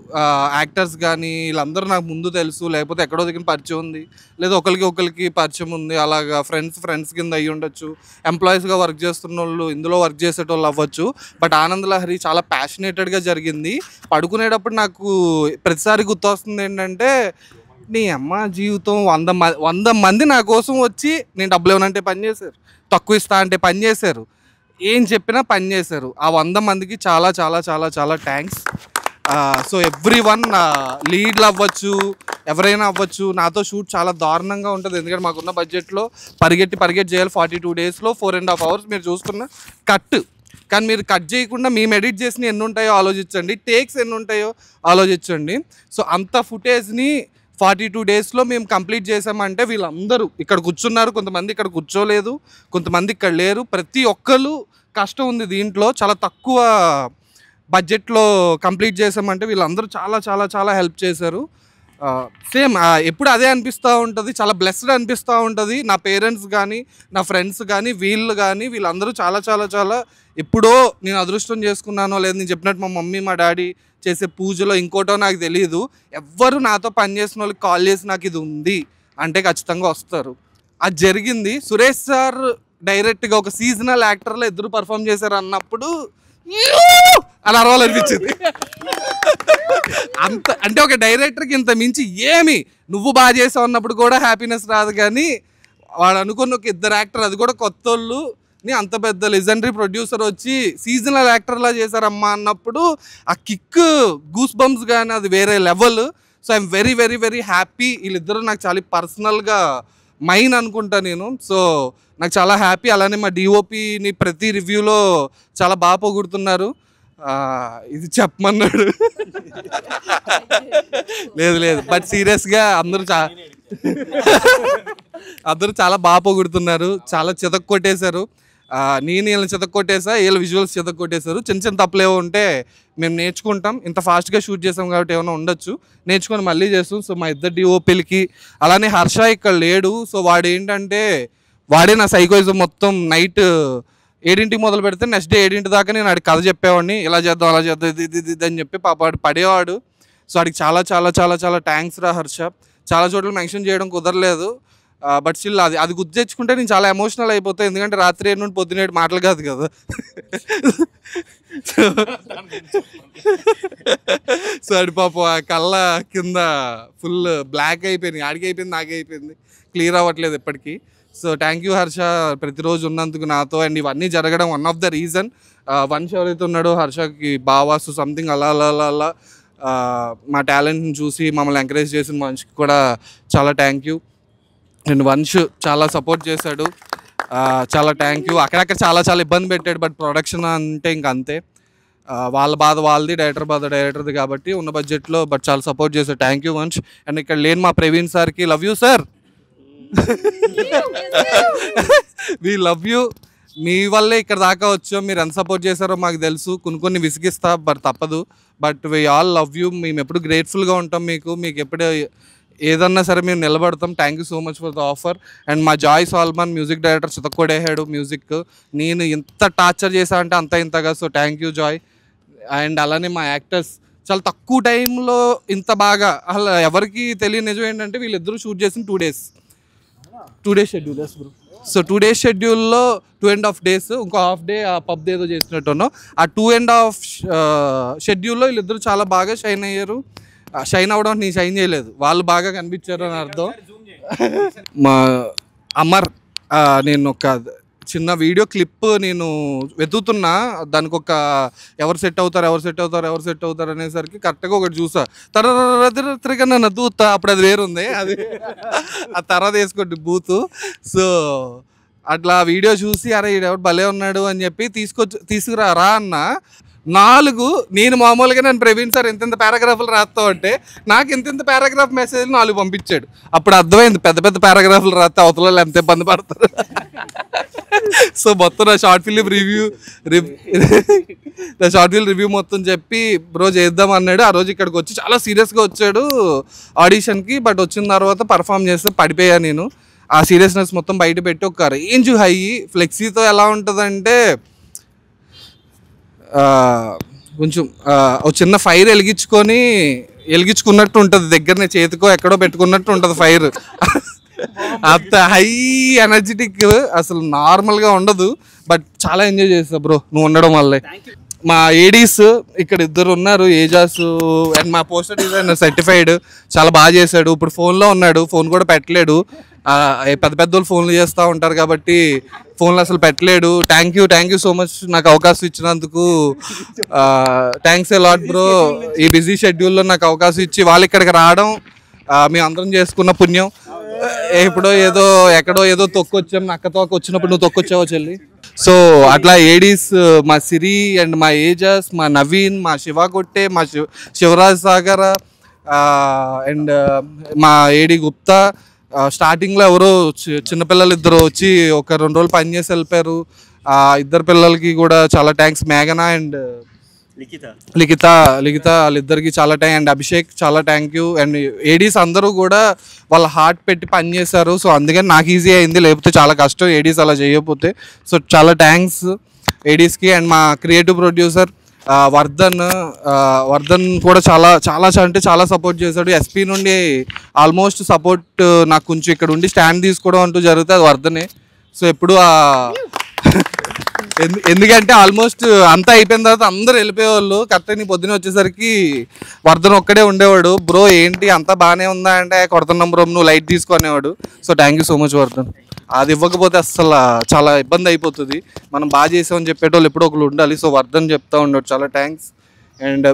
యాక్టర్స్ కానీ వీళ్ళందరూ నాకు ముందు తెలుసు, లేకపోతే ఎక్కడో దగ్గర పరిచయం ఉంది, లేదా ఒకరికి పరిచయం ఉంది. అలాగా ఫ్రెండ్స్ కింద అయ్యి ఉండొచ్చు, ఎంప్లాయీస్గా వర్క్ చేస్తున్న వాళ్ళు, ఇందులో వర్క్ చేసేటోళ్ళు అవ్వచ్చు. బట్ ఆనందలహరి చాలా ప్యాషనేటెడ్గా జరిగింది. పడుకునేటప్పుడు నాకు ప్రతిసారి గుర్తొస్తుంది ఏంటంటే, నీ అమ్మ జీవితం 100 మంది నా కోసం వచ్చి నేను డబ్బులు ఏమనంటే పని చేశారు, తక్కువ ఇస్తా అంటే పని చేశారు, ఏం చెప్పినా పని చేశారు. ఆ 100 మందికి చాలా చాలా చాలా చాలా థ్యాంక్స్. సో ఎవ్రీవన్, లీడ్లు అవ్వచ్చు, ఎవరైనా అవ్వచ్చు. నాతో షూట్ చాలా దారుణంగా ఉంటుంది, ఎందుకంటే మాకున్న బడ్జెట్లో పరిగెట్టి చేయాలి. 42 daysలో 4.5 hours మీరు చూస్తున్న కట్. కానీ మీరు కట్ చేయకుండా మేము ఎడిట్ చేసిన ఎన్ని ఉంటాయో ఆలోచించండి, టేక్స్ ఎన్ని ఉంటాయో ఆలోచించండి. సో అంత ఫుటేజ్ని 42 daysలో మేము కంప్లీట్ చేసామంటే వీళ్ళందరూ ఇక్కడ కూర్చున్నారు, కొంతమంది ఇక్కడ కూర్చోలేదు, కొంతమంది ఇక్కడ లేరు. ప్రతి ఒక్కరు కష్టం ఉంది దీంట్లో. చాలా తక్కువ బడ్జెట్లో కంప్లీట్ చేసామంటే వీళ్ళందరూ చాలా చాలా చాలా హెల్ప్ చేశారు. సేమ్ ఎప్పుడు అదే అనిపిస్తూ ఉంటుంది, చాలా బ్లెస్డ్ అనిపిస్తూ ఉంటుంది. నా పేరెంట్స్ కానీ, నా ఫ్రెండ్స్ కానీ, వీళ్ళందరూ చాలా చాలా చాలా ఎప్పుడో నేను అదృష్టం చేసుకున్నానో లేదు, నేను చెప్పినట్టు మా మమ్మీ మా డాడీ చేసే పూజలో ఇంకోటో నాకు తెలియదు, ఎవ్వరు నాతో పనిచేసిన వాళ్ళకి కాల్ చేసి నాకు ఇది ఉంది అంటే ఖచ్చితంగా వస్తారు. అది జరిగింది. సురేష్ సార్ డైరెక్ట్గా ఒక సీజనల్ యాక్టర్లో ఇద్దరు పర్ఫామ్ చేశారు అన్నప్పుడు అలా అరవాలనిపించింది. అంత అంటే ఒక డైరెక్టర్కి ఇంత మించి ఏమి, నువ్వు బాగా చేసావు అన్నప్పుడు కూడా హ్యాపీనెస్ రాదు. కానీ వాడు అనుకున్న ఒక ఇద్దరు యాక్టర్, అది కూడా కొత్త వాళ్ళు, అంత పెద్ద లెజెండరీ ప్రొడ్యూసర్ వచ్చి సీజనల్ యాక్టర్లా చేశారమ్మా అన్నప్పుడు ఆ కిక్ గూస్ బంప్స్ కానీ అది వేరే level. So I'm very very very happy. వీళ్ళిద్దరూ నాకు చాలా పర్సనల్గా మైన్ అనుకుంటా నేను. సో నాకు చాలా హ్యాపీ. అలానే మా డిఓపిని ప్రతి రివ్యూలో చాలా బాగా పొగుడుతున్నారు. ఇది చెప్పమన్నాడు. లేదు బట్ సీరియస్గా అందరూ చాలా బాగా పొగుడుతున్నారు. చాలా చితక్ కొట్టేశారు. నేను వీళ్ళని చితక్ కొట్టేసా, వీళ్ళ విజువల్స్ చితక్ కొట్టేశారు. చిన్న తప్పులు ఏవో ఉంటే మేము నేర్చుకుంటాం. ఇంత ఫాస్ట్గా షూట్ చేసాం కాబట్టి ఏమైనా ఉండొచ్చు, నేర్చుకొని మళ్ళీ చేస్తాం. సో మా ఇద్దరు డిఓపిలకి, అలానే హర్ష ఇక్కడ లేడు. సో వాడు ఏంటంటే వాడే నా సైకోయిజం మొత్తం. నైట్ 7 మొదలు పెడితే నెక్స్ట్ డే 7 దాకా నేను వాడికి కథ చెప్పేవాడిని, ఇలా చేద్దాం అలా చేద్దాం ఇది అని చెప్పి వాడు పడేవాడు. సో వాడికి చాలా చాలా చాలా చాలా థ్యాంక్స్ రా హర్ష. చాలా చోట్ల మెన్షన్ చేయడం కుదరలేదు, బట్ స్టిల్ అది గుర్తు తెచ్చుకుంటే నేను చాలా ఎమోషనల్ అయిపోతాను. ఎందుకంటే రాత్రి 7 నుండి పొద్దునేడు మాటలు కాదు కదా. సో అది పాపం ఆ కళ్ళ కింద ఫుల్ బ్లాక్ అయిపోయింది. ఆడికి అయిపోయింది, నాకే అయిపోయింది, క్లియర్ అవ్వట్లేదు ఎప్పటికీ. సో థ్యాంక్ యూ హర్ష ప్రతిరోజు ఉన్నందుకు నాతో. అండ్ ఇవన్నీ జరగడం one of the reason. Vansh ఎవరైతే ఉన్నాడో హర్షకి బావాసు సంథింగ్ అలా అలా అలా అలా మా టాలెంట్ని చూసి మమ్మల్ని ఎంకరేజ్ చేసిన వంశ్కి కూడా చాలా థ్యాంక్ యూ. అండ్ వంశ్ చాలా సపోర్ట్ చేశాడు, చాలా థ్యాంక్ యూ. అక్కడక్కడ చాలా చాలా ఇబ్బంది పెట్టాడు, బట్ ప్రొడక్షన్ అంటే ఇంక అంతే. వాళ్ళ బాధ వాళ్ళది, డైరెక్టర్ బాధ డైరెక్టర్ది కాబట్టి ఉన్న బడ్జెట్లో బట్ చాలా సపోర్ట్ చేశాడు. Thank you Vansh. అండ్ ఇక్కడ లేని మా ప్రవీణ్ సార్కి love you sir. We love you. మీ వల్లే ఇక్కడ దాకా వచ్చాం. మీరు ఎంత సపోర్ట్ చేశారో మాకు తెలుసు. కొన్ని విసిగిస్తా, బట్ తప్పదు. But we all love you. మేము ఎప్పుడు గ్రేట్ఫుల్గా ఉంటాం మీకు ఎప్పుడు ఏదన్నా సరే మేము నిలబడతాం. Thank you so much for the offer. And మా జాయ్ సాల్మన్ మ్యూజిక్ డైరెక్టర్ చితక్కొడేసాడు మ్యూజిక్. నేను ఎంత టార్చర్ చేశా అంటే అంత ఇంతగా. So thank you Joy. And అలానే మా యాక్టర్స్ చాలా తక్కువ టైంలో ఇంత బాగా, అసలు ఎవరికి తెలియని నిజం ఏంటంటే వీళ్ళిద్దరూ షూట్ చేసిన 2 days షెడ్యూల్. సో 2 days షెడ్యూల్లో 2.5 days, ఇంకో హాఫ్ డే ఆ పబ్ ఏదో చేసినట్టున్నాం. ఆ 2.5 షెడ్యూల్లో వీళ్ళిద్దరూ చాలా బాగా షైన్ అయ్యారు. షైన్ అవ్వడం నేను షైన్ చేయలేదు, వాళ్ళు బాగా కనిపించారు అని అర్థం. మా అమర్, నేను ఒక చిన్న వీడియో క్లిప్ నేను వెతుకుతున్నా, దానికి ఒక ఎవరు సెట్ అవుతారు అనేసరికి కరెక్ట్గా ఒకటి చూసా. తర్వాత నన్ను దూతా, అప్పుడు అది వేరుంది, అది ఆ తర్వాత వేసుకోండి బూతు. సో అట్లా వీడియో చూసి అరే ఎవరు భలే ఉన్నాడు అని చెప్పి తీసుకురా అన్న. 4 నేను మామూలుగా నేను ప్రవీణ్ సార్ ఎంతెంత పారాగ్రాఫ్లు రాస్తావు అంటే నాకు ఎంతెంత పారాగ్రాఫ్ మెసేజ్లు 4 పంపించాడు. అప్పుడు అర్థమైంది పెద్ద పెద్ద పారాగ్రాఫ్లు రాస్తే అవతల ఎంత ఇబ్బంది పడతారు. సో మొత్తం నా షార్ట్ ఫిల్మ్ రివ్యూ మొత్తం చెప్పి బ్రో చేద్దాం అన్నాడు. ఆ రోజు ఇక్కడికి వచ్చి చాలా సీరియస్గా వచ్చాడు ఆడిషన్కి. బట్ వచ్చిన తర్వాత పర్ఫామ్ చేస్తే పడిపోయా నేను. ఆ సీరియస్నెస్ మొత్తం బయట పెట్టి ఒక రేంజ్ హై. ఫ్లెక్సీతో ఎలా ఉంటుందంటే కొంచెం ఒక చిన్న ఫైర్ వెలిగించుకున్నట్టు ఉంటుంది, దగ్గరనే చేతికో ఎక్కడో పెట్టుకున్నట్టు ఉంటుంది ఫైర్. అంత హై ఎనర్జెటిక్, అసలు నార్మల్గా ఉండదు. బట్ చాలా ఎంజాయ్ చేస్తా బ్రో నువ్వు ఉండడం వల్లే. మా ఏడీస్ ఇక్కడ 2 ఉన్నారు, ఏజాస్ అండ్ మా పోస్టర్ డిజైనర్ సర్టిఫైడ్, చాలా బాగా చేశాడు. ఇప్పుడు ఫోన్లో ఉన్నాడు, ఫోన్ కూడా పెట్టలేడు. పెద్ద వాళ్ళు ఫోన్లు చేస్తూ ఉంటారు కాబట్టి ఫోన్లు అసలు పెట్టలేడు. థ్యాంక్ యూ సో మచ్ నాకు అవకాశం ఇచ్చినందుకు. Thanks a lot bro. ఈ బిజీ షెడ్యూల్లో నాకు అవకాశం ఇచ్చి వాళ్ళు ఇక్కడికి రావడం మేము అందరం చేసుకున్న పుణ్యం. ఎక్కడో ఏదో తొక్కొచ్చాం, నక్క తోక వచ్చినప్పుడు నువ్వు తొక్కొచ్చావో చెల్లి. సో అట్లా ఏడీస్ మా సిరి అండ్ మా ఏజాస్, మా నవీన్, మా శివ కొట్టే, మా శివరాజ్ సాగర్ అండ్ మా ఏడి గుప్తా. స్టార్టింగ్లో ఎవరో చిన్నపిల్లలు 2 వచ్చి ఒక 2 రోజులు పని చేసి వెళ్ళిపోయారు. 2 పిల్లలకి కూడా చాలా థ్యాంక్స్. మేఘనా అండ్ లిఖిత వాళ్ళిద్దరికి చాలా థ్యాంక్. అండ్ అభిషేక్ చాలా థ్యాంక్ యూ. అండ్ ఏడీస్ అందరూ కూడా వాళ్ళ హార్ట్ పెట్టి పనిచేశారు. సో అందుకని నాకు ఈజీ అయింది, లేకపోతే చాలా కష్టం ఏడీస్ అలా చేయకపోతే. సో చాలా థ్యాంక్స్ ఏడీస్కి. అండ్ మా క్రియేటివ్ ప్రొడ్యూసర్ వర్ధన్ కూడా చాలా సపోర్ట్ చేశాడు. ఎస్పీ నుండి ఆల్మోస్ట్ సపోర్ట్ నాకు కొంచెం ఇక్కడ ఉండి స్టాండ్ తీసుకోవడం అంటూ జరిగితే అది వర్ధనే. సో ఎప్పుడు ఎందుకంటే ఆల్మోస్ట్ అంతా అయిపోయిన తర్వాత అందరూ వెళ్ళిపోయేవాళ్ళు. కరెక్ట్ నీ పొద్దున వచ్చేసరికి వర్ధన్ ఒక్కడే ఉండేవాడు. బ్రో ఏంటి అంతా బాగానే ఉందా అంటే కొడుతున్నాం బ్రో నువ్వు లైట్ తీసుకునేవాడు. So thank you so much Vardhan. అది ఇవ్వకపోతే అసలు చాలా ఇబ్బంది అయిపోతుంది. మనం బాగా చేసామని చెప్పేటోళ్ళు ఎప్పుడో ఒకళ్ళు ఉండాలి. సో వర్ధన్ చెప్తా ఉన్నాడు చాలా థ్యాంక్స్. అండ్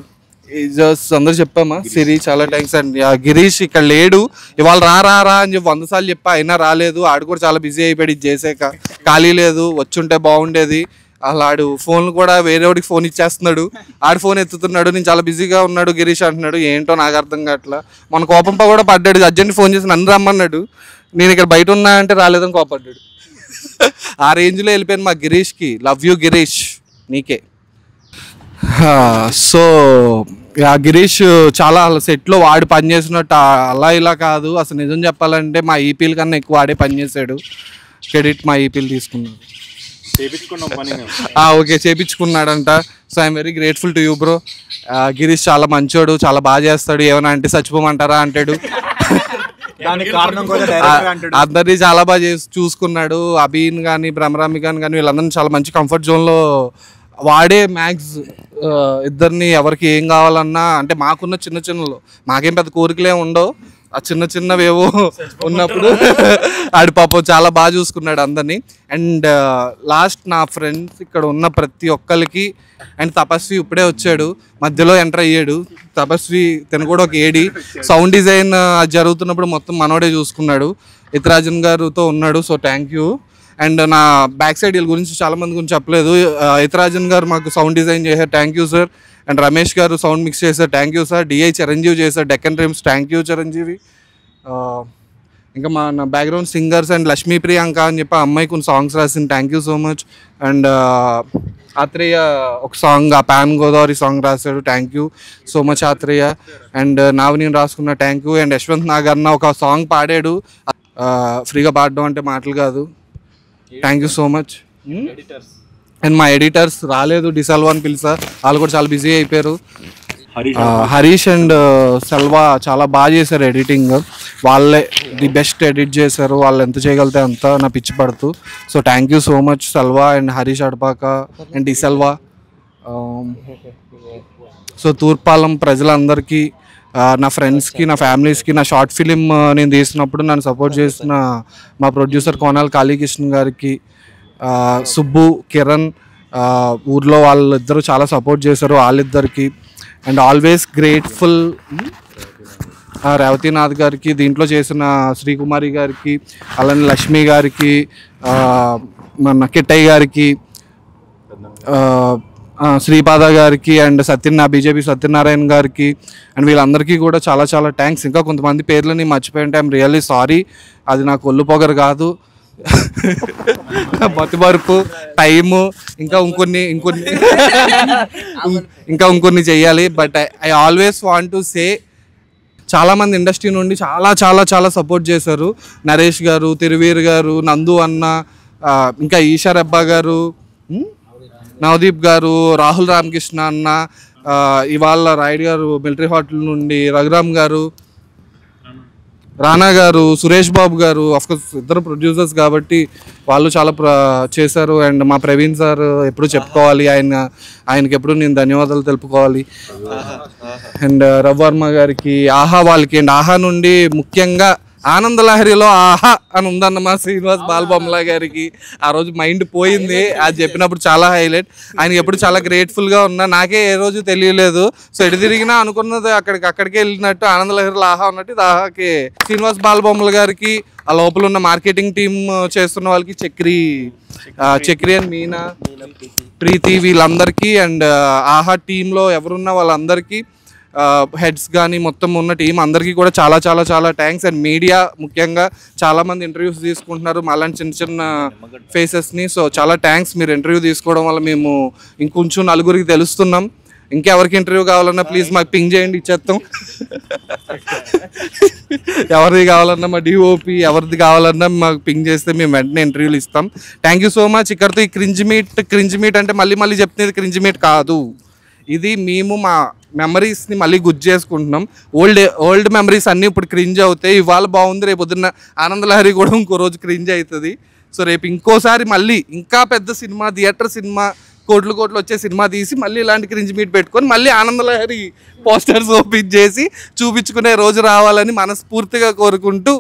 అందరూ చెప్పామా సిరి చాలా థ్యాంక్స్. అండ్ గిరీష్ ఇక్కడ లేడు ఇవాళ రా అని చెప్పి 100 సార్లు చెప్పా అయినా రాలేదు. ఆడు కూడా చాలా బిజీ అయిపోయాడు ఇది చేసాక. ఖాళీ లేదు వచ్చుంటే బాగుండేది. అలా ఆడు ఫోన్ కూడా వేరేవాడికి ఫోన్ ఇచ్చేస్తున్నాడు. ఆడు ఫోన్ ఎత్తుతున్నాడు నేను చాలా బిజీగా ఉన్నాడు గిరీష్ అంటున్నాడు. ఏంటో నాకు అర్థం కావట్లా. మన కోపంపై కూడా పడ్డాడు. అర్జెంట్ ఫోన్ చేసి నన్ను రమ్మన్నాడు. నేను ఇక్కడ బయట ఉన్నా అంటే రాలేదని కోపడ్డాడు. ఆ రేంజ్లో వెళ్ళిపోయాను మా గిరీష్కి. లవ్ యూ గిరీష్ నీకే. సో గిరీష్ చాలా సెట్లో వాడు పనిచేసినట్టు అలా ఇలా కాదు. అసలు నిజం చెప్పాలంటే మా ఈపీల కన్నా ఎక్కువ వాడే పనిచేశాడు. క్రెడిట్ మా ఈపీలు తీసుకున్నాడు. ఓకే చేపించుకున్నాడంట. So I'm very grateful to you bro. Girish చాలా మంచోడు చాలా బాగా చేస్తాడు. ఏమైనా అంటే చచ్చిపోమంటారా అంటాడు. అందరినీ చాలా బాగా చూసుకున్నాడు. అభిన్ కానీ భ్రమరామి కానీ వీళ్ళందరినీ చాలా మంచి కంఫర్ట్ జోన్లో వాడే మ్యాక్స్ ఇద్దరిని ఎవరికి ఏం కావాలన్నా అంటే మాకున్న చిన్న చిన్నలో మాకేం పెద్ద కోరికలే ఉండవు. ఆ చిన్న చిన్నవేవో ఉన్నప్పుడు ఆడి పాపం చాలా బాగా చూసుకున్నాడు అందరినీ. అండ్ లాస్ట్ నా ఫ్రెండ్స్ ఇక్కడ ఉన్న ప్రతి ఒక్కరికి. అండ్ తపస్వి ఇప్పుడే వచ్చాడు మధ్యలో ఎంటర్ అయ్యాడు. తపస్వి తను కూడా ఒక ఏడి. సౌండ్ డిజైన్ జరుగుతున్నప్పుడు మొత్తం మనోడే చూసుకున్నాడు. ఇతరాజన్ గారితో ఉన్నాడు. So thank you. అండ్ నా బ్యాక్ సైడ్ వీళ్ళ గురించి చాలా మంది గురించి చెప్పలేదు. ఇతరాజన్ గారు మాకు సౌండ్ డిజైన్ చేశారు thank you sir. And Ramesh గారు సౌండ్ మిక్స్ చేశారు thank you sir. DI Chiranjeevi చేశారు Deccan Dreams thank you Chiranjeevi. ఇంకా మా నా background singers and Lakshmi Priyanka అని చెప్పి అమ్మాయి కొన్ని సాంగ్స్ రాసింది thank you so much. And Atreya ఒక సాంగ్ ఆ ప్యాన్ గోదావరి సాంగ్ రాశాడు thank you so much Athreya. And నావి నేను రాసుకున్న థ్యాంక్ యూ. అండ్ యశ్వంత్ నాగర్న ఒక సాంగ్ పాడాడు. ఫ్రీగా పాడడం అంటే మాటలు కాదు. Thank you so much. And మా ఎడిటర్స్ రాలేదు డిసల్వా అని పిలిచా. వాళ్ళు కూడా చాలా బిజీ అయిపోయారు. హరీష్ అండ్ సెల్వా చాలా బాగా చేశారు ఎడిటింగ్. వాళ్ళే ది బెస్ట్ ఎడిట్ చేశారు. వాళ్ళు ఎంత చేయగలితే అంత నా పిచ్చి పడుతూ. So thank you so much Selva and Harish Adapaka and D'Silva. So తూర్పాలం ప్రజలందరికీ నా ఫ్రెండ్స్కి నా ఫ్యామిలీస్కి నా షార్ట్ ఫిలిం నేను తీసినప్పుడు నన్ను సపోర్ట్ చేసిన మా ప్రొడ్యూసర్ కోనాల్ కాళీకృష్ణ గారికి సుబ్బు కిరణ్ ఊర్లో వాళ్ళిద్దరూ చాలా సపోర్ట్ చేశారు వాళ్ళిద్దరికి. అండ్ ఆల్వేస్ గ్రేట్ఫుల్ రేవతీనాథ్ గారికి దీంట్లో చేసిన శ్రీకుమారి గారికి అలానే లక్ష్మి గారికి మన కిట్టయ్య గారికి శ్రీపాద గారికి అండ్ బీజేపీ సత్యనారాయణ గారికి అండ్ వీళ్ళందరికీ కూడా చాలా చాలా థ్యాంక్స్. ఇంకా కొంతమంది పేర్లని మర్చిపోయింటే ఐఎమ్ రియల్లీ సారీ. అది నాకు ఒళ్ళు పొగరు కాదు మతిమరుపు టైము ఇంకొన్ని చెయ్యాలి. But I always want to say చాలామంది ఇండస్ట్రీ నుండి చాలా చాలా చాలా సపోర్ట్ చేశారు. నరేష్ గారు తిరువీర్ గారు నందు అన్న ఇంకా ఈషా రెబ్బా గారు నవదీప్ గారు రాహుల్ రామకృష్ణ అన్న ఇవాళ రాయుడు గారు మిలిటరీ హోటల్ నుండి రఘురామ్ గారు రానా గారు సురేష్ బాబు గారు అఫ్కోర్స్ ఇద్దరు ప్రొడ్యూసర్స్ కాబట్టి వాళ్ళు చాలా చేశారు. అండ్ మా ప్రవీణ్ సార్ ఎప్పుడు చెప్పుకోవాలి ఆయనకి ఎప్పుడు నేను ధన్యవాదాలు తెలుపుకోవాలి. అండ్ రవివర్మ గారికి ఆహా వాళ్ళకి అండ్ ఆహా నుండి ముఖ్యంగా ఆనందలహరిలో ఆహా అని ఉందన్నమా శ్రీనివాస్ బాలబొమ్మల గారికి ఆ రోజు మైండ్ పోయింది. అది చెప్పినప్పుడు చాలా హైలైట్. ఆయనకి ఎప్పుడు చాలా గ్రేట్ఫుల్గా ఉన్నా. నాకే ఏ రోజు తెలియలేదు. సో ఎటు తిరిగినా అనుకున్నది అక్కడికే వెళ్ళినట్టు ఆనందలహరిలో ఆహా ఉన్నట్టు ఇది ఆహాకి శ్రీనివాస్ బాలబొమ్మల గారికి ఆ లోపల ఉన్న మార్కెటింగ్ టీమ్ చేస్తున్న వాళ్ళకి చక్రి అండ్ మీనా ప్రీతి వీళ్ళందరికీ అండ్ ఆహా టీంలో ఎవరున్న వాళ్ళందరికీ హెడ్స్ కానీ మొత్తం ఉన్న టీం అందరికీ కూడా చాలా చాలా చాలా థ్యాంక్స్. అండ్ మీడియా ముఖ్యంగా చాలామంది ఇంటర్వ్యూస్ తీసుకుంటున్నారు అలాంటి చిన్న చిన్న ఫేసెస్ని. సో చాలా థ్యాంక్స్. మీరు ఇంటర్వ్యూ తీసుకోవడం వల్ల మేము ఇంకొంచెం నలుగురికి తెలుస్తున్నాం. ఇంకెవరికి ఇంటర్వ్యూ కావాలన్నా ప్లీజ్ మాకు పింగ్ చేయండి ఇచ్చేస్తాం. ఎవరిది కావాలన్నా మా డిఓపి ఎవరిది కావాలన్నా మాకు పింగ్ చేస్తే మేము వెంటనే ఇంటర్వ్యూలు ఇస్తాం. Thank you so much. ఇక్కడితో ఈ క్రింజ్ మీట్ అంటే మళ్ళీ చెప్తున్నది క్రింజ్ మీట్ కాదు. ఇది మేము మా మెమరీస్ని మళ్ళీ గుర్తు చేసుకుంటున్నాం. ఓల్డ్ మెమరీస్ అన్నీ ఇప్పుడు క్రింజ్ అవుతాయి. ఇవాళ బాగుంది రేపు పొద్దున్న ఆనందలహరి కూడా ఇంకో రోజు క్రింజ్ అవుతుంది. సో రేపు ఇంకోసారి మళ్ళీ ఇంకా పెద్ద సినిమా, థియేటర్ సినిమా, కోట్లు వచ్చే సినిమా తీసి మళ్ళీ ఇలాంటి క్రింజ్ మీట్ పెట్టుకొని మళ్ళీ ఆనందలహరి పోస్టర్స్ ఓపెన్ చేసి చూపించుకునే రోజు రావాలని మనస్ఫూర్తిగా కోరుకుంటూ